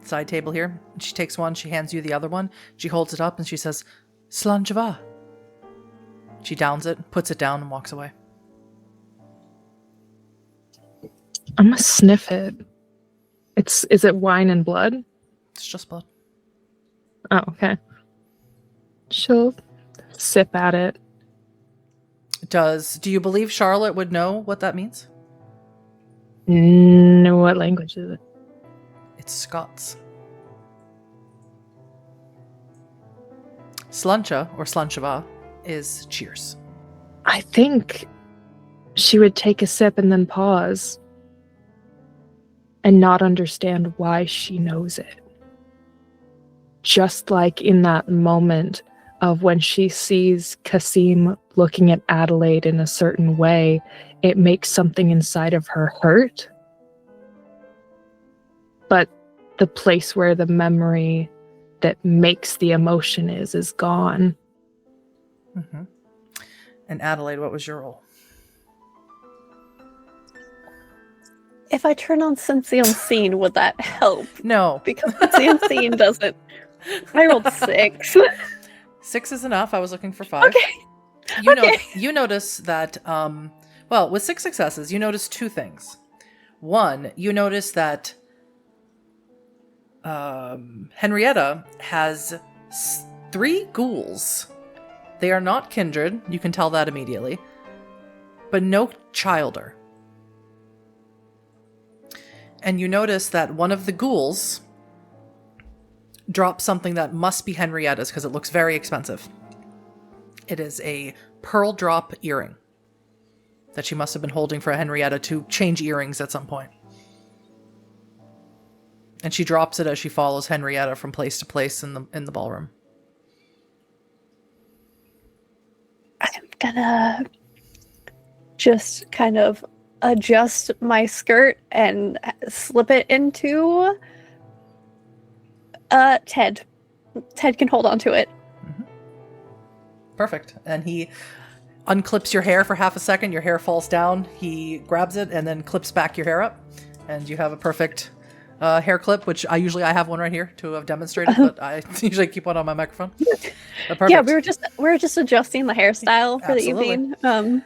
S1: side table here. She takes one, she hands you the other one. She holds it up and she says, Slanjava. She downs it, puts it down, and walks away.
S4: I'm gonna sniff it. Is it wine and blood?
S1: It's just blood.
S4: Oh, okay. She'll sip at it.
S1: Do you believe Charlotte would know what that means?
S4: No, what language is it?
S1: It's Scots. Slancha, or Slanchava, is cheers.
S4: I think she would take a sip and then pause and not understand why she knows it. Just like in that moment of when she sees Kasim looking at Adelaide in a certain way, it makes something inside of her hurt. But the place where the memory that makes the emotion is gone.
S1: Mm-hmm. And Adelaide, what was your role?
S5: If I turn on Sense the Unseen, would that help?
S1: No.
S5: Because Sense the Unseen doesn't. I rolled 6.
S1: 6 is enough. I was looking for 5.
S5: Okay.
S1: You notice that, with 6 successes, you notice 2 things. One, you notice that Henrietta has 3 ghouls. They are not kindred. You can tell that immediately. But no childer. And you notice that one of the ghouls drops something that must be Henrietta's because it looks very expensive. It is a pearl drop earring that she must have been holding for Henrietta to change earrings at some point. And she drops it as she follows Henrietta from place to place in the ballroom.
S5: I'm gonna just kind of adjust my skirt and slip it into Ted. Ted can hold on to it.
S1: Mm-hmm. Perfect. And he unclips your hair for half a second. Your hair falls down. He grabs it and then clips back your hair up. And you have a perfect hair clip, which I have one right here to have demonstrated, but I usually keep one on my microphone.
S5: Yeah, we were just adjusting the hairstyle for
S1: Absolutely.
S5: the evening.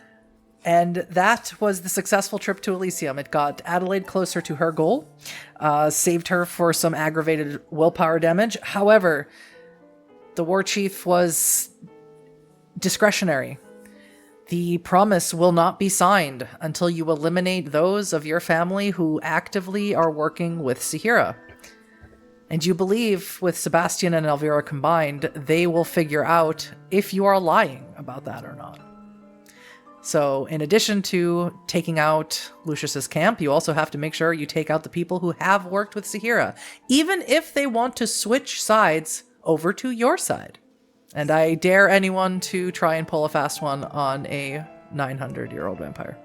S1: And that was the successful trip to Elysium. It got Adelaide closer to her goal, saved her for some aggravated willpower damage. However, the war chief was discretionary. The promise will not be signed until you eliminate those of your family who actively are working with Sahira. And you believe, with Sebastian and Elvira combined, they will figure out if you are lying about that or not. So, in addition to taking out Lucius's camp, you also have to make sure you take out the people who have worked with Sahira, even if they want to switch sides over to your side. And I dare anyone to try and pull a fast one on a 900-year-old vampire.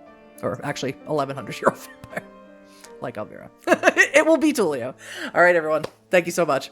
S1: Or actually, 1100-year-old vampire. Like Elvira. It will be Tullio. All right, everyone. Thank you so much.